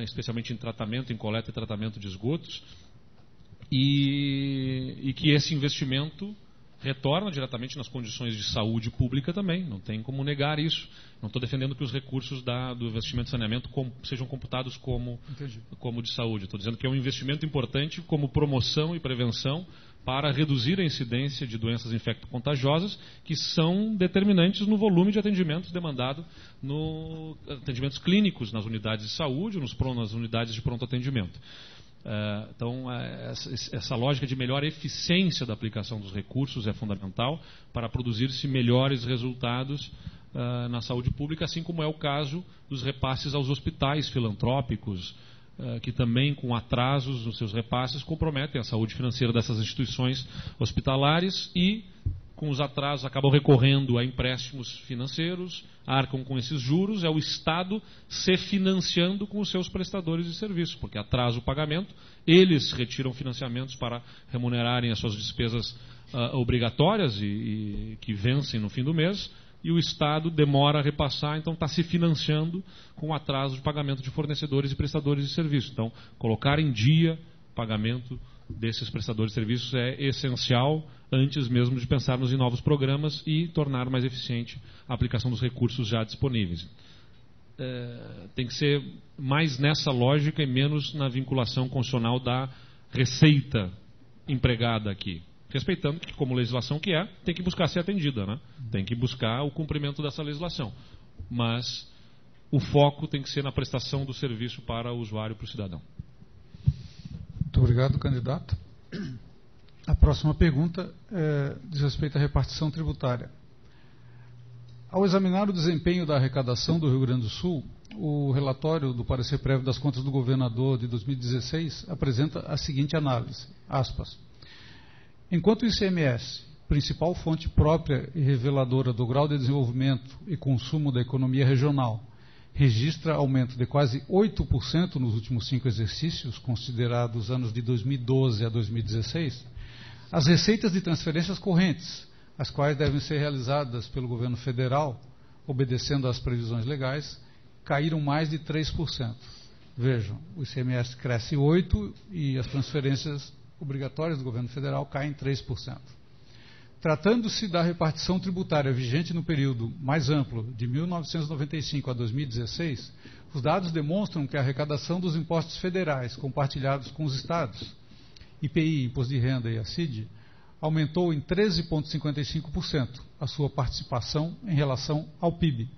especialmente em tratamento, em coleta e tratamento de esgotos, e que esse investimento retorna diretamente nas condições de saúde pública também, não tem como negar isso. Não estou defendendo que os recursos do investimento de saneamento sejam computados como de saúde. Estou dizendo que é um investimento importante como promoção e prevenção para reduzir a incidência de doenças infecto-contagiosas, que são determinantes no volume de atendimentos demandado nos atendimentos clínicos nas unidades de saúde, nas unidades de pronto atendimento. Então, essa lógica de melhor eficiência da aplicação dos recursos é fundamental para produzir-se melhores resultados na saúde pública, assim como é o caso dos repasses aos hospitais filantrópicos, que também, com atrasos nos seus repasses, comprometem a saúde financeira dessas instituições hospitalares e, com os atrasos, acabam recorrendo a empréstimos financeiros, arcam com esses juros, é o Estado se financiando com os seus prestadores de serviço, porque atrasa o pagamento, eles retiram financiamentos para remunerarem as suas despesas obrigatórias e que vencem no fim do mês, e o Estado demora a repassar, então está se financiando com o atraso de pagamento de fornecedores e prestadores de serviço. Então, colocar em dia pagamento desses prestadores de serviços é essencial antes mesmo de pensarmos em novos programas e tornar mais eficiente a aplicação dos recursos já disponíveis. Tem que ser mais nessa lógica e menos na vinculação constitucional da receita empregada aqui. Respeitando que, como legislação que tem que buscar ser atendida, né? Tem que buscar o cumprimento dessa legislação. Mas o foco tem que ser na prestação do serviço para o usuário, para o cidadão. Muito obrigado, candidato. A próxima pergunta diz respeito à repartição tributária. Ao examinar o desempenho da arrecadação do Rio Grande do Sul, o relatório do parecer prévio das contas do governador de 2016 apresenta a seguinte análise, aspas. Enquanto o ICMS, principal fonte própria e reveladora do grau de desenvolvimento e consumo da economia regional, registra aumento de quase 8% nos últimos 5 exercícios, considerados anos de 2012 a 2016, as receitas de transferências correntes, as quais devem ser realizadas pelo governo federal, obedecendo às previsões legais, caíram mais de 3%. Vejam, o ICMS cresce 8% e as transferências obrigatórias do governo federal caem 3%. Tratando-se da repartição tributária vigente no período mais amplo, de 1995 a 2016, os dados demonstram que a arrecadação dos impostos federais compartilhados com os estados, IPI, Imposto de Renda e a CID, aumentou em 13,55% a sua participação em relação ao PIB.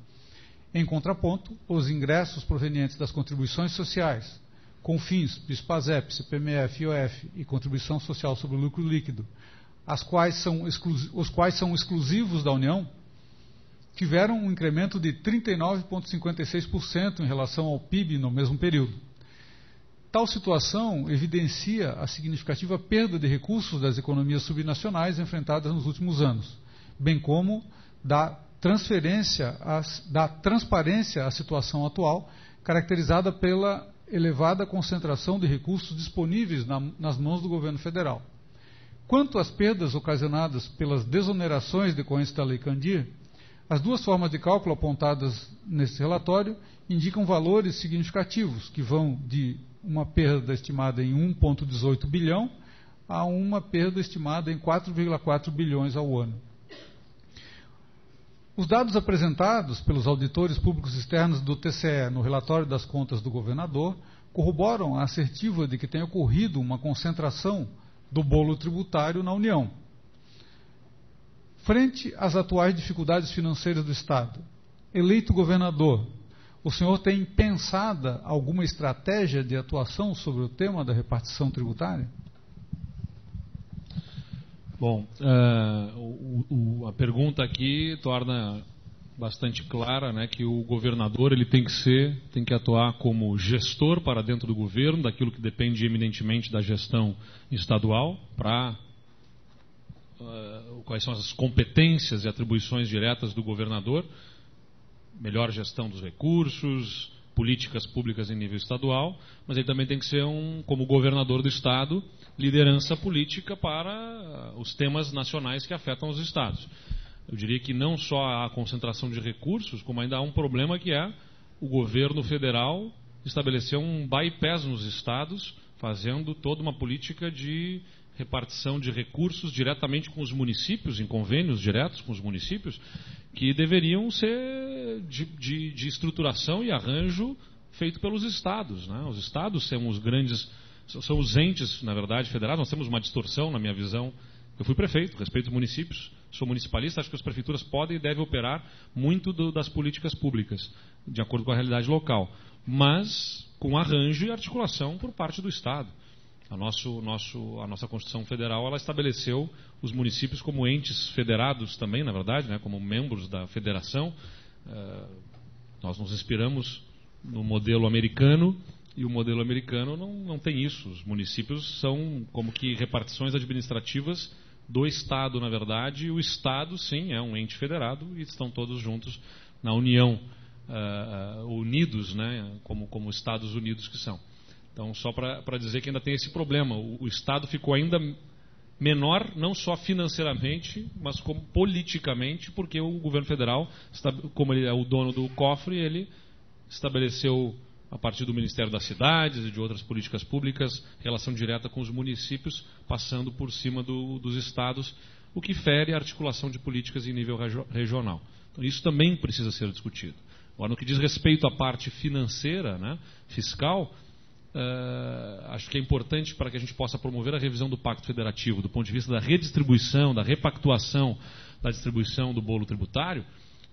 Em contraponto, os ingressos provenientes das contribuições sociais, CONFINS, PIS/PASEP, CPMF, IOF e Contribuição Social sobre o Lucro Líquido, os quais são exclusivos da União, tiveram um incremento de 39,56% em relação ao PIB no mesmo período. Tal situação evidencia a significativa perda de recursos das economias subnacionais enfrentadas nos últimos anos, bem como da transparência à situação atual, caracterizada pela elevada concentração de recursos disponíveis nas mãos do governo federal. Quanto às perdas ocasionadas pelas desonerações decorrentes da Lei Candir, as duas formas de cálculo apontadas nesse relatório indicam valores significativos, que vão de uma perda estimada em 1,18 bilhão a uma perda estimada em 4,4 bilhões ao ano. Os dados apresentados pelos auditores públicos externos do TCE no relatório das contas do governador corroboram a assertiva de que tem ocorrido uma concentração do bolo tributário na União. Frente às atuais dificuldades financeiras do Estado, eleito governador, o senhor tem pensada alguma estratégia de atuação sobre o tema da repartição tributária? Bom, a pergunta aqui torna bastante clara, né, que o governador ele tem que atuar como gestor para dentro do governo, daquilo que depende eminentemente da gestão estadual, para quais são as competências e atribuições diretas do governador, melhor gestão dos recursos, políticas públicas em nível estadual, mas ele também tem que ser, como governador do Estado, liderança política para os temas nacionais que afetam os Estados. Eu diria que não só a concentração de recursos, como ainda há um problema que é o governo federal estabelecer um bypass nos Estados, fazendo toda uma política de repartição de recursos diretamente com os municípios, em convênios diretos com os municípios, que deveriam ser de estruturação e arranjo feito pelos estados, né? Os estados são são os entes, na verdade, federados. Nós temos uma distorção, na minha visão. Eu fui prefeito, respeito os municípios, sou municipalista, acho que as prefeituras podem e devem operar muito das políticas públicas, de acordo com a realidade local, mas com arranjo e articulação por parte do Estado. A nossa Constituição Federal, ela estabeleceu os municípios como entes federados também, na verdade, né, como membros da federação. Nós nos inspiramos no modelo americano, e o modelo americano não tem isso. Os municípios são como que repartições administrativas do Estado, na verdade, e o Estado, sim, é um ente federado e estão todos juntos na União, unidos, né, como Estados Unidos que são. Então, só para dizer que ainda tem esse problema. O Estado ficou ainda menor, não só financeiramente, mas como politicamente, porque o governo federal, como ele é o dono do cofre, ele estabeleceu, a partir do Ministério das Cidades e de outras políticas públicas, relação direta com os municípios, passando por cima dos estados, o que fere a articulação de políticas em nível regional. Então, isso também precisa ser discutido. Agora, no que diz respeito à parte financeira, né, fiscal, acho que é importante para que a gente possa promover a revisão do Pacto Federativo, do ponto de vista da redistribuição, da repactuação da distribuição do bolo tributário,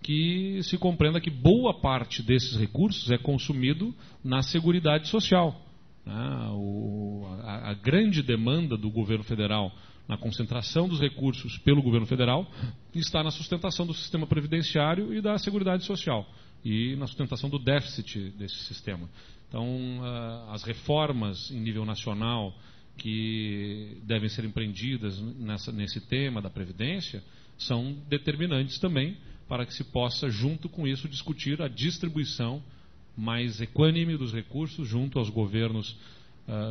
que se compreenda que boa parte desses recursos é consumido na Seguridade Social. A grande demanda do governo federal na concentração dos recursos pelo governo federal está na sustentação do sistema previdenciário e da Seguridade Social, e na sustentação do déficit desse sistema. Então, as reformas em nível nacional que devem ser empreendidas nesse tema da Previdência são determinantes também para que se possa, junto com isso, discutir a distribuição mais equânime dos recursos junto aos governos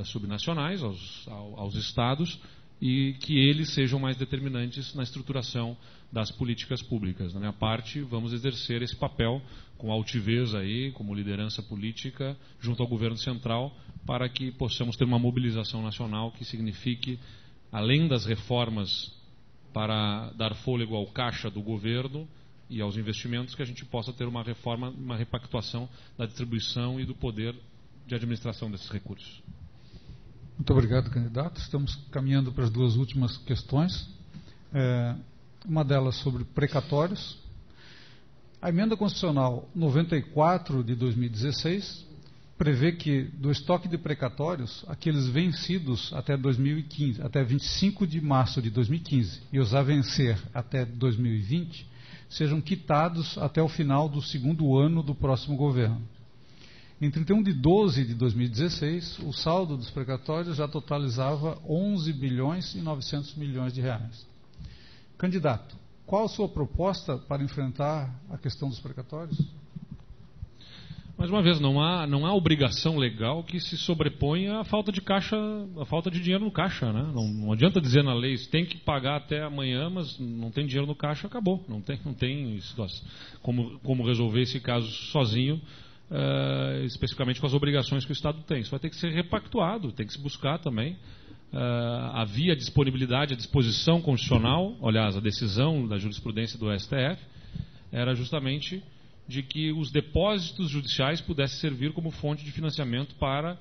subnacionais, aos estados, e que eles sejam mais determinantes na estruturação das políticas públicas. Da minha parte, vamos exercer esse papel com altivez aí, como liderança política, junto ao governo central, para que possamos ter uma mobilização nacional que signifique, além das reformas para dar fôlego ao caixa do governo e aos investimentos, que a gente possa ter uma reforma, uma repactuação da distribuição e do poder de administração desses recursos. Muito obrigado, candidato. Estamos caminhando para as duas últimas questões. Uma delas sobre precatórios. A emenda constitucional 94 de 2016 prevê que do estoque de precatórios, aqueles vencidos até 2015, até 25 de março de 2015 e os a vencer até 2020, sejam quitados até o final do segundo ano do próximo governo. Em 31 de 12 de 2016, o saldo dos precatórios já totalizava 11 bilhões e 900 milhões de reais. Candidato, qual a sua proposta para enfrentar a questão dos precatórios? Mais uma vez, não há obrigação legal que se sobreponha à falta de caixa, à falta de dinheiro no caixa, né? Não adianta dizer na lei, tem que pagar até amanhã, mas não tem dinheiro no caixa, acabou. Não tem situação. Como resolver esse caso sozinho, especificamente com as obrigações que o Estado tem. Isso vai ter que ser repactuado, tem que se buscar também havia disponibilidade, a disposição constitucional, aliás, a decisão da jurisprudência do STF, era justamente de que os depósitos judiciais pudessem servir como fonte de financiamento para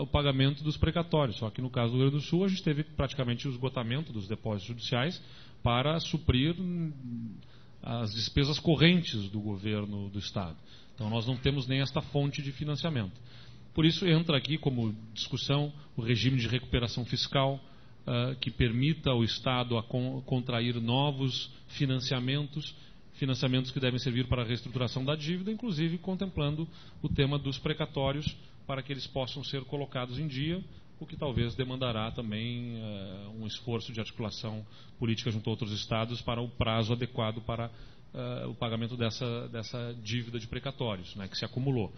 o pagamento dos precatórios. Só que no caso do Rio Grande do Sul a gente teve praticamente o esgotamento dos depósitos judiciais para suprir as despesas correntes do governo do Estado. Então nós não temos nem esta fonte de financiamento. Por isso entra aqui como discussão o regime de recuperação fiscal, que permita ao Estado contrair novos financiamentos que devem servir para a reestruturação da dívida, inclusive contemplando o tema dos precatórios, para que eles possam ser colocados em dia, o que talvez demandará também um esforço de articulação política junto a outros estados para o prazo adequado para o pagamento dessa dívida de precatórios, né, que se acumulou.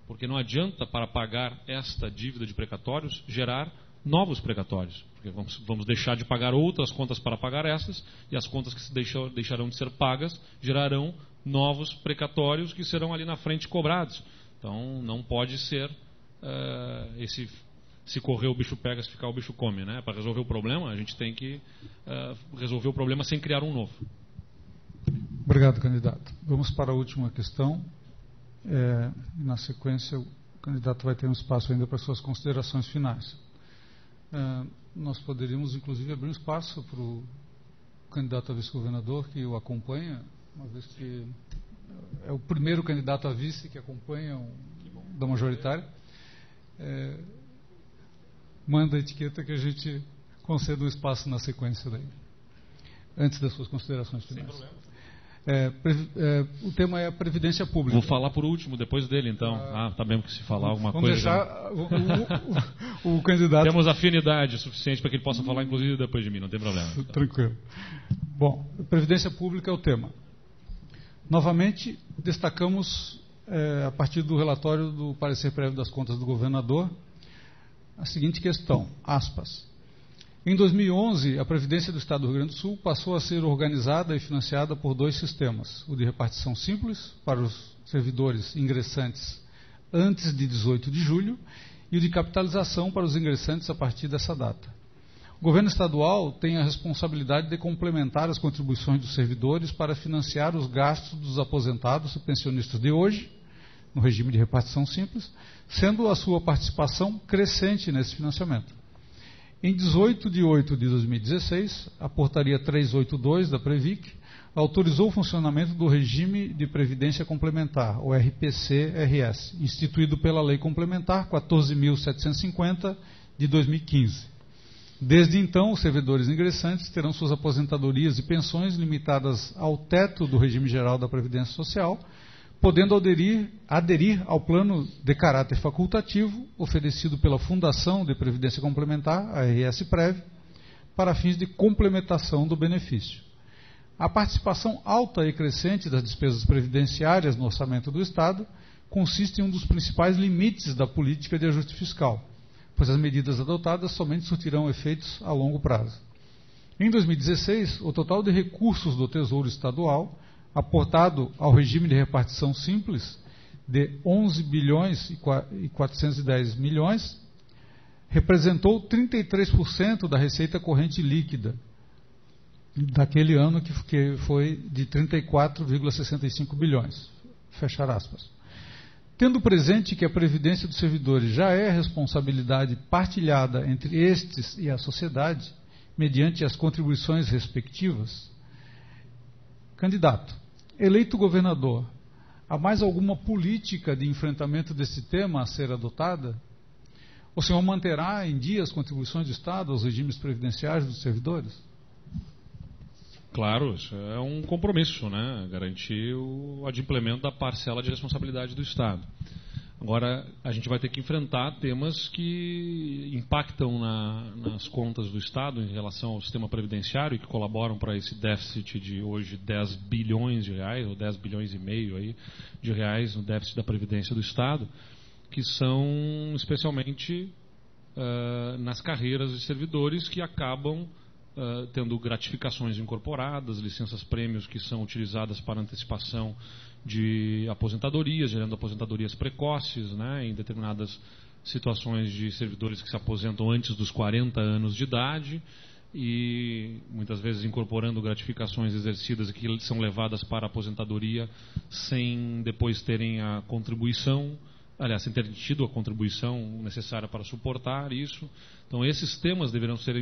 Porque não adianta, para pagar esta dívida de precatórios, gerar novos precatórios. Porque vamos deixar de pagar outras contas para pagar essas, e as contas que deixarão de ser pagas gerarão novos precatórios que serão ali na frente cobrados. Então não pode ser se correr o bicho pega, se ficar o bicho come, né? Para resolver o problema, a gente tem que resolver o problema sem criar um novo. Obrigado, candidato. Vamos para a última questão. Na sequência, o candidato vai ter um espaço ainda para suas considerações finais. Nós poderíamos, inclusive, abrir um espaço para o candidato a vice-governador que o acompanha, uma vez que é o primeiro candidato a vice que acompanha da majoritária. Manda a etiqueta que a gente conceda um espaço na sequência daí, antes das suas considerações finais. Sem problema. O tema é a Previdência Pública. Vou falar por último, depois dele, então. Tá bem que se falar alguma vamos coisa. Vamos deixar o candidato. Temos afinidade suficiente para que ele possa falar, inclusive, depois de mim, não tem problema. Tranquilo. Bom, Previdência Pública é o tema. Novamente, destacamos, a partir do relatório do parecer prévio das contas do governador, a seguinte questão, aspas. Em 2011, a Previdência do Estado do Rio Grande do Sul passou a ser organizada e financiada por dois sistemas, o de repartição simples, para os servidores ingressantes antes de 18 de julho, e o de capitalização para os ingressantes a partir dessa data. O governo estadual tem a responsabilidade de complementar as contribuições dos servidores para financiar os gastos dos aposentados e pensionistas de hoje, no regime de repartição simples, sendo a sua participação crescente nesse financiamento. Em 18 de 8 de 2016, a portaria 382 da Previc autorizou o funcionamento do regime de previdência complementar, o RPC-RS, instituído pela Lei Complementar 14.750 de 2015. Desde então, os servidores ingressantes terão suas aposentadorias e pensões limitadas ao teto do regime geral da Previdência Social, podendo aderir ao plano de caráter facultativo oferecido pela Fundação de Previdência Complementar, a RS-Prev, para fins de complementação do benefício. A participação alta e crescente das despesas previdenciárias no orçamento do Estado consiste em um dos principais limites da política de ajuste fiscal, pois as medidas adotadas somente surtirão efeitos a longo prazo. Em 2016, o total de recursos do Tesouro Estadual aportado ao regime de repartição simples de 11 bilhões e 410 milhões, representou 33% da receita corrente líquida daquele ano, que foi de 34,65 bilhões. Fechar aspas. Tendo presente que a previdência dos servidores já é responsabilidade partilhada entre estes e a sociedade, mediante as contribuições respectivas, candidato, eleito governador, há mais alguma política de enfrentamento desse tema a ser adotada? O senhor manterá em dia as contribuições do Estado aos regimes previdenciários dos servidores? Claro, isso é um compromisso, né? Garantir o adimplemento da parcela de responsabilidade do Estado. Agora, a gente vai ter que enfrentar temas que impactam nas contas do Estado em relação ao sistema previdenciário e que colaboram para esse déficit de hoje 10 bilhões de reais, ou 10 bilhões e meio aí, de reais no déficit da Previdência do Estado, que são especialmente nas carreiras de servidores que acabam tendo gratificações incorporadas, licenças-prêmios que são utilizadas para antecipação de aposentadorias, gerando aposentadorias precoces, né, em determinadas situações de servidores que se aposentam antes dos 40 anos de idade e muitas vezes incorporando gratificações exercidas que são levadas para a aposentadoria sem depois terem a contribuição, aliás, sem terem tido a contribuição necessária para suportar isso. Então esses temas deverão ser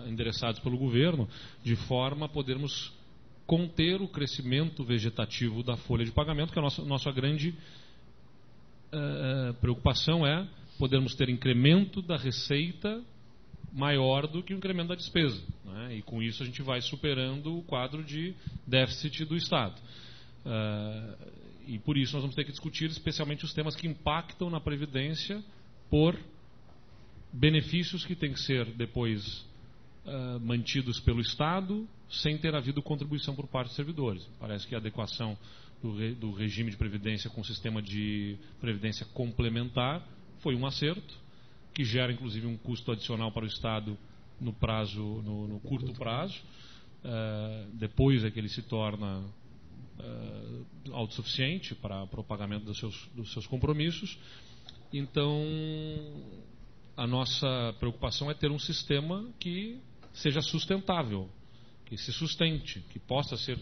endereçados pelo governo de forma a podermos conter o crescimento vegetativo da folha de pagamento, que a nossa grande preocupação é podermos ter incremento da receita maior do que o incremento da despesa, né? E com isso a gente vai superando o quadro de déficit do Estado. E por isso nós vamos ter que discutir especialmente os temas que impactam na Previdência por benefícios que têm que ser depois mantidos pelo Estado sem ter havido contribuição por parte dos servidores. Parece que a adequação do regime de Previdência com o sistema de Previdência complementar foi um acerto, que gera inclusive um custo adicional para o Estado no curto prazo. Depois é que ele se torna autossuficiente para o pagamento dos seus compromissos. Então, a nossa preocupação é ter um sistema que seja sustentável, que se sustente, que possa ser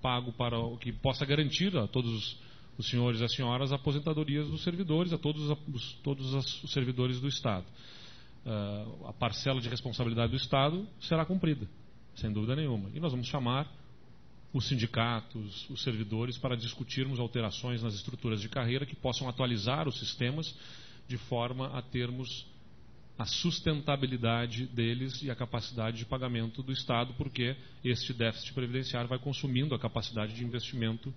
pago que possa garantir a todos os senhores e as senhoras aposentadorias dos servidores, a todos os servidores do Estado. A parcela de responsabilidade do Estado será cumprida, sem dúvida nenhuma. E nós vamos chamar os sindicatos, os servidores, para discutirmos alterações nas estruturas de carreira que possam atualizar os sistemas de forma a termos a sustentabilidade deles e a capacidade de pagamento do Estado, porque este déficit previdenciário vai consumindo a capacidade de investimento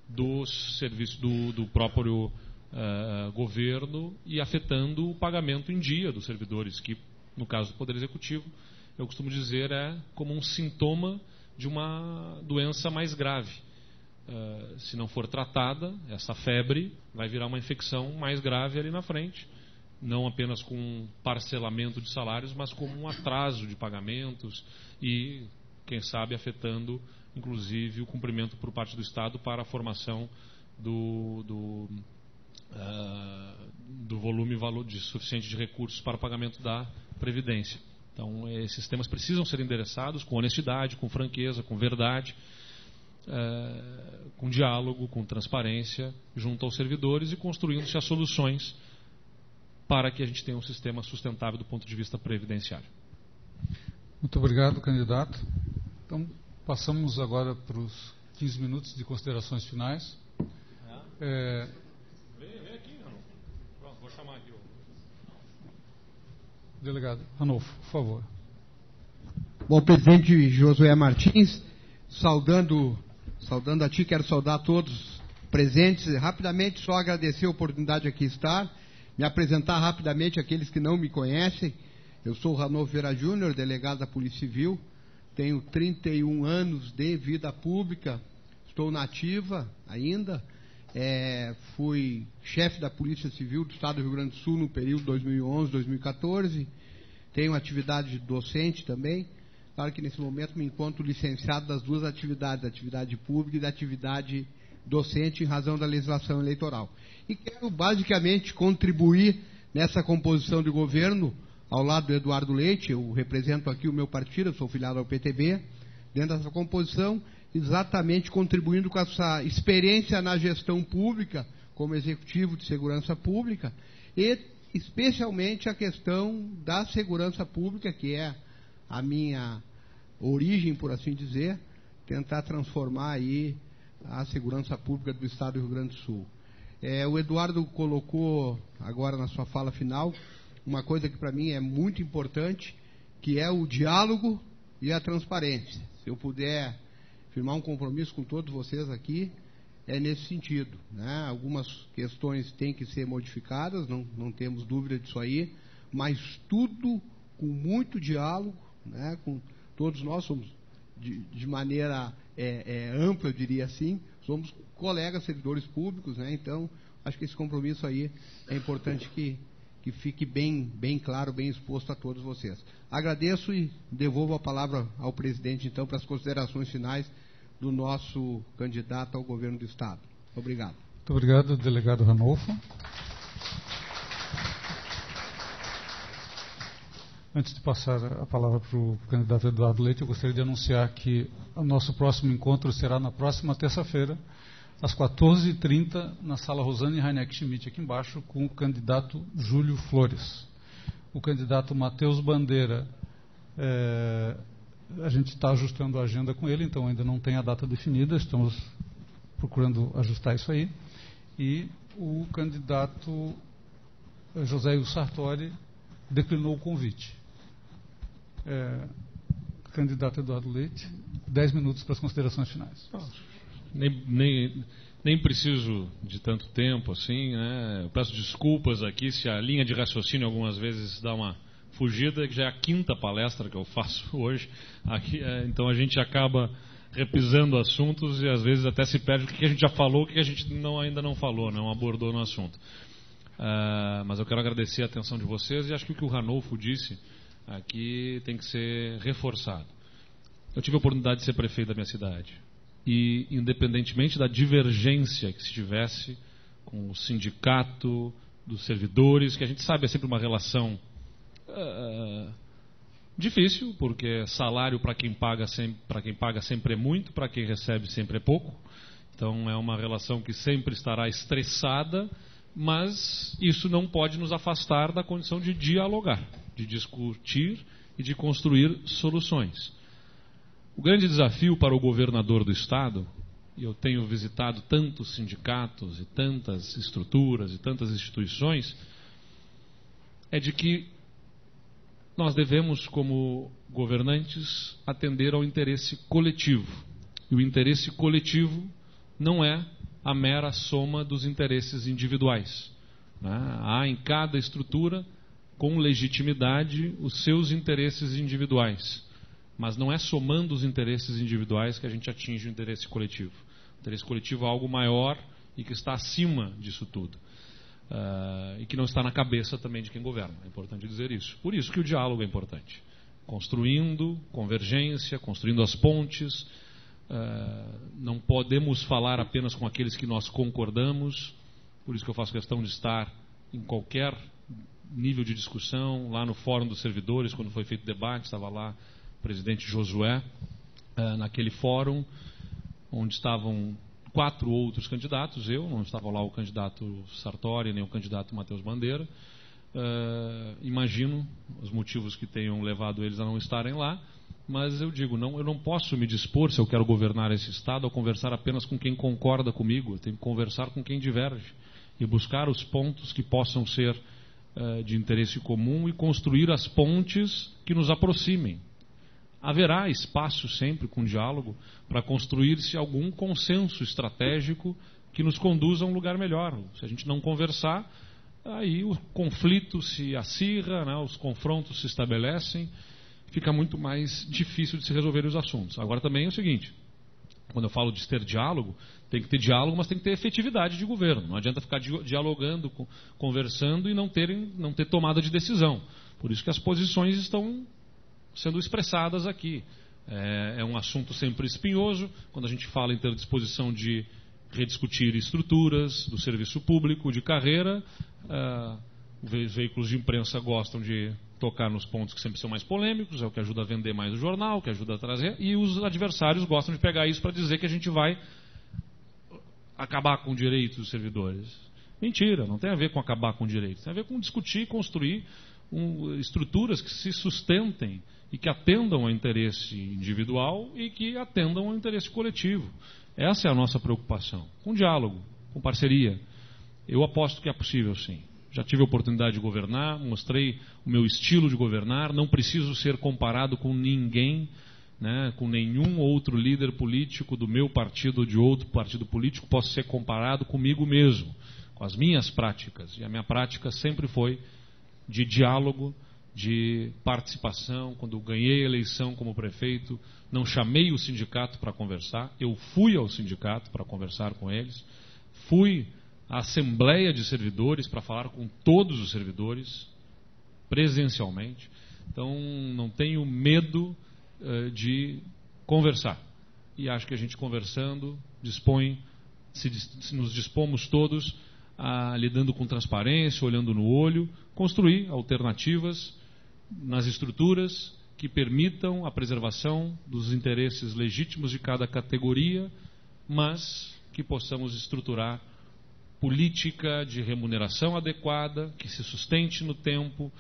dos serviços do próprio governo e afetando o pagamento em dia dos servidores, que, no caso do Poder Executivo, eu costumo dizer, é como um sintoma de uma doença mais grave. Se não for tratada, essa febre vai virar uma infecção mais grave ali na frente, não apenas com um parcelamento de salários, mas com um atraso de pagamentos e, quem sabe, afetando inclusive o cumprimento por parte do Estado para a formação do volume suficiente de recursos para o pagamento da Previdência. Então, esses temas precisam ser endereçados com honestidade, com franqueza, com verdade, com diálogo, com transparência, junto aos servidores e construindo-se as soluções para que a gente tenha um sistema sustentável do ponto de vista previdenciário. Muito obrigado, candidato. Então, passamos agora para os 15 minutos de considerações finais. Vem aqui, Ranolfo. Pronto, vou chamar aqui o delegado Ranolfo, por favor. Bom, presidente Josué Martins, saudando a ti, quero saudar a todos presentes. Rapidamente, só agradecer a oportunidade de aqui estar, me apresentar rapidamente àqueles que não me conhecem. Eu sou Ranolfo Vieira Júnior, delegado da Polícia Civil, tenho 31 anos de vida pública, estou na ativa ainda, fui chefe da Polícia Civil do Estado do Rio Grande do Sul no período 2011-2014, tenho atividade docente também. Claro que nesse momento me encontro licenciado das duas atividades, da atividade pública e da atividade docente em razão da legislação eleitoral. E quero basicamente contribuir nessa composição de governo ao lado do Eduardo Leite. Eu represento aqui o meu partido, eu sou filiado ao PTB, dentro dessa composição, exatamente contribuindo com essa experiência na gestão pública, como executivo de segurança pública, e especialmente a questão da segurança pública, que é a minha origem, por assim dizer, tentar transformar aí a segurança pública do Estado do Rio Grande do Sul. O Eduardo colocou agora na sua fala final uma coisa que para mim é muito importante, que é o diálogo e a transparência. Se eu puder firmar um compromisso com todos vocês aqui, é nesse sentido, né? Algumas questões têm que ser modificadas, não temos dúvida disso aí, mas tudo com muito diálogo, né? Com todos nós somos de maneira ampla, eu diria assim, somos colegas servidores públicos, né? Então acho que esse compromisso aí é importante que fique bem claro, bem exposto a todos vocês. Agradeço e devolvo a palavra ao presidente, então, para as considerações finais do nosso candidato ao governo do Estado. Obrigado. Muito obrigado, delegado Ranolfo. Antes de passar a palavra para o candidato Eduardo Leite, eu gostaria de anunciar que o nosso próximo encontro será na próxima terça-feira, às 14h30, na sala Rosane Heineck Schmidt, aqui embaixo, com o candidato Júlio Flores. O candidato Matheus Bandeira, a gente está ajustando a agenda com ele, então ainda não tem a data definida, estamos procurando ajustar isso aí. E o candidato José Ilso Sartori declinou o convite. Candidato Eduardo Leite, 10 minutos para as considerações finais. Nem preciso de tanto tempo assim, né? Eu peço desculpas aqui se a linha de raciocínio algumas vezes dá uma fugida, que já é a 5ª palestra que eu faço hoje aqui, então a gente acaba repisando assuntos e às vezes até se perde o que a gente já falou, o que a gente ainda não falou, não abordou no assunto. Mas eu quero agradecer a atenção de vocês e acho que o que o Ranolfo disse aqui tem que ser reforçado. Eu tive a oportunidade de ser prefeito da minha cidade e, independentemente da divergência que se tivesse com o sindicato dos servidores, que a gente sabe é sempre uma relação difícil, porque salário para quem paga sempre é muito, para quem recebe sempre é pouco. Então é uma relação que sempre estará estressada, mas isso não pode nos afastar da condição de dialogar, de discutir e de construir soluções. O grande desafio para o governador do Estado, e eu tenho visitado tantos sindicatos e tantas estruturas e tantas instituições, é de que nós devemos, como governantes, atender ao interesse coletivo. E o interesse coletivo não é a mera soma dos interesses individuais, né? Há em cada estrutura, com legitimidade, os seus interesses individuais. Mas não é somando os interesses individuais que a gente atinge o interesse coletivo. O interesse coletivo é algo maior e que está acima disso tudo. E que não está na cabeça também de quem governa. É importante dizer isso. Por isso que o diálogo é importante. Construindo convergência, construindo as pontes. Não podemos falar apenas com aqueles que nós concordamos. Por isso que eu faço questão de estar em qualquer nível de discussão. Lá no Fórum dos Servidores, quando foi feito o debate, estava lá o presidente Josué, naquele fórum, onde estavam 4 outros candidatos, eu, não estava lá o candidato Sartori, nem o candidato Matheus Bandeira. Imagino os motivos que tenham levado eles a não estarem lá, mas eu digo, eu não posso me dispor, se eu quero governar esse Estado, a conversar apenas com quem concorda comigo. Eu tenho que conversar com quem diverge e buscar os pontos que possam ser de interesse comum e construir as pontes que nos aproximem. Haverá espaço sempre com diálogo para construir-se algum consenso estratégico que nos conduza a um lugar melhor. Se a gente não conversar, aí o conflito se acirra, né, os confrontos se estabelecem, fica muito mais difícil de se resolver os assuntos. Agora também é o seguinte, quando eu falo de ter diálogo, tem que ter diálogo, mas tem que ter efetividade de governo. Não adianta ficar dialogando, conversando e não ter tomada de decisão. Por isso que as posições estão sendo expressadas aqui. É um assunto sempre espinhoso, quando a gente fala em ter disposição de rediscutir estruturas do serviço público, de carreira, os veículos de imprensa gostam de tocar nos pontos que sempre são mais polêmicos, é o que ajuda a vender mais o jornal, que ajuda a trazer, e os adversários gostam de pegar isso para dizer que a gente vai acabar com direitos dos servidores. Mentira, não tem a ver com acabar com direitos, tem a ver com discutir e construir estruturas que se sustentem e que atendam ao interesse individual e que atendam ao interesse coletivo. Essa é a nossa preocupação. Com diálogo, com parceria. Eu aposto que é possível, sim. Já tive a oportunidade de governar, mostrei o meu estilo de governar, não preciso ser comparado com ninguém, né, com nenhum outro líder político do meu partido ou de outro partido político, posso ser comparado comigo mesmo, com as minhas práticas. E a minha prática sempre foi de diálogo, de participação. Quando eu ganhei a eleição como prefeito, não chamei o sindicato para conversar, eu fui ao sindicato para conversar com eles, fui à Assembleia de Servidores para falar com todos os servidores, presencialmente. Então, não tenho medo de conversar. E acho que a gente conversando, nos dispomos todos lidando com transparência, olhando no olho, construir alternativas nas estruturas que permitam a preservação dos interesses legítimos de cada categoria, mas que possamos estruturar política de remuneração adequada, que se sustente no tempo,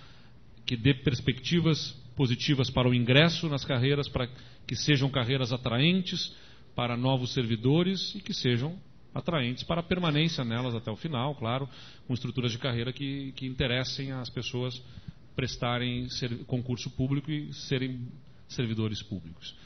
que dê perspectivas positivas para o ingresso nas carreiras, para que sejam carreiras atraentes para novos servidores e que sejam atraentes para a permanência nelas até o final, claro, com estruturas de carreira que interessem às pessoas prestarem concurso público e serem servidores públicos.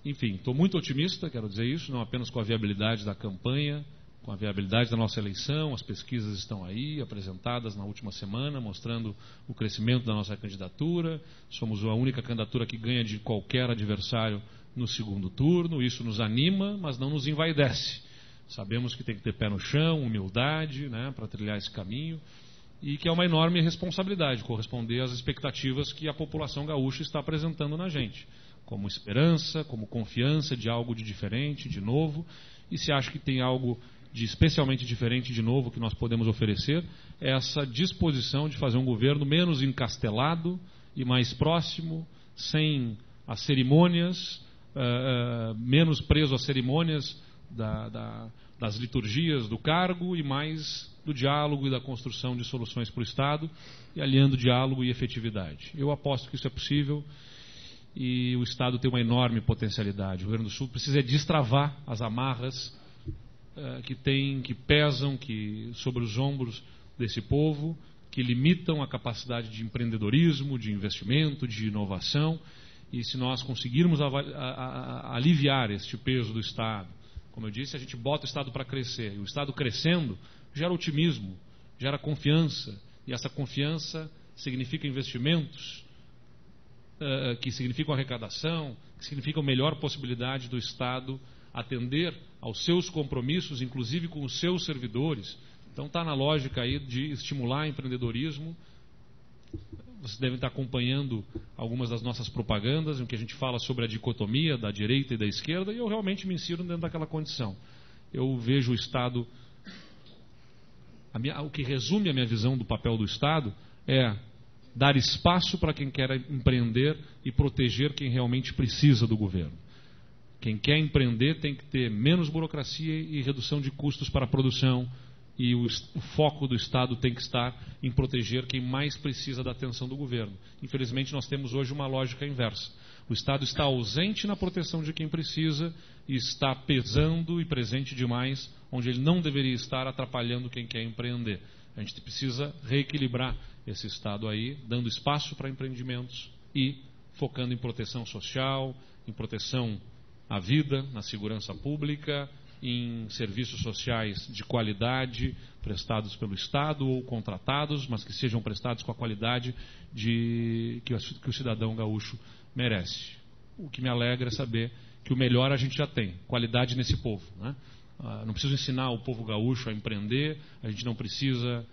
Enfim, estou muito otimista, quero dizer isso, não apenas com a viabilidade da campanha, com a viabilidade da nossa eleição. As pesquisas estão aí, apresentadas na última semana, mostrando o crescimento da nossa candidatura. Somos a única candidatura que ganha de qualquer adversário no segundo turno. Isso nos anima, mas não nos envaidece. Sabemos que tem que ter pé no chão, humildade, né, para trilhar esse caminho, e que é uma enorme responsabilidade corresponder às expectativas que a população gaúcha está apresentando na gente, como esperança, como confiança de algo de diferente, de novo. E se acha que tem algo de especialmente diferente, de novo, que nós podemos oferecer, é essa disposição de fazer um governo menos encastelado e mais próximo, sem as cerimônias, menos preso às cerimônias das liturgias do cargo e mais do diálogo e da construção de soluções para o Estado, e aliando diálogo e efetividade. Eu aposto que isso é possível e o Estado tem uma enorme potencialidade. O Rio Grande do Sul precisa destravar as amarras que pesam sobre os ombros desse povo, que limitam a capacidade de empreendedorismo, de investimento, de inovação. E se nós conseguirmos aliviar este peso do Estado, como eu disse, a gente bota o Estado para crescer. E o Estado crescendo gera otimismo, gera confiança. E essa confiança significa investimentos, que significam arrecadação, que significam melhor possibilidade do Estado atender aos seus compromissos, inclusive com os seus servidores. Então está na lógica aí de estimular empreendedorismo. Vocês devem estar acompanhando algumas das nossas propagandas, em que a gente fala sobre a dicotomia da direita e da esquerda, e eu realmente me insiro dentro daquela condição. Eu vejo o Estado... o que resume a minha visão do papel do Estado é dar espaço para quem quer empreender e proteger quem realmente precisa do governo. Quem quer empreender tem que ter menos burocracia e redução de custos para a produção, e o foco do Estado tem que estar em proteger quem mais precisa da atenção do governo. Infelizmente, nós temos hoje uma lógica inversa. O Estado está ausente na proteção de quem precisa e está pesando e presente demais onde ele não deveria estar, atrapalhando quem quer empreender. A gente precisa reequilibrar esse Estado aí, dando espaço para empreendimentos e focando em proteção social, em proteção à vida, na segurança pública, em serviços sociais de qualidade prestados pelo Estado ou contratados, mas que sejam prestados com a qualidade que o cidadão gaúcho merece. O que me alegra é saber que o melhor a gente já tem, qualidade nesse povo, né? Não preciso ensinar o povo gaúcho a empreender, a gente não precisa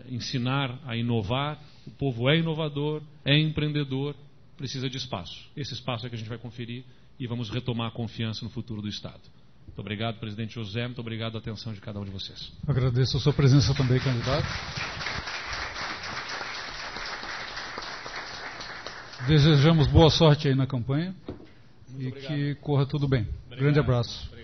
ensinar a inovar. O povo é inovador, é empreendedor, precisa de espaço. Esse espaço é que a gente vai conferir e vamos retomar a confiança no futuro do Estado. Muito obrigado, presidente José, muito obrigado pela atenção de cada um de vocês. Agradeço a sua presença também, candidato. Desejamos boa sorte aí na campanha e que corra tudo bem. Grande abraço.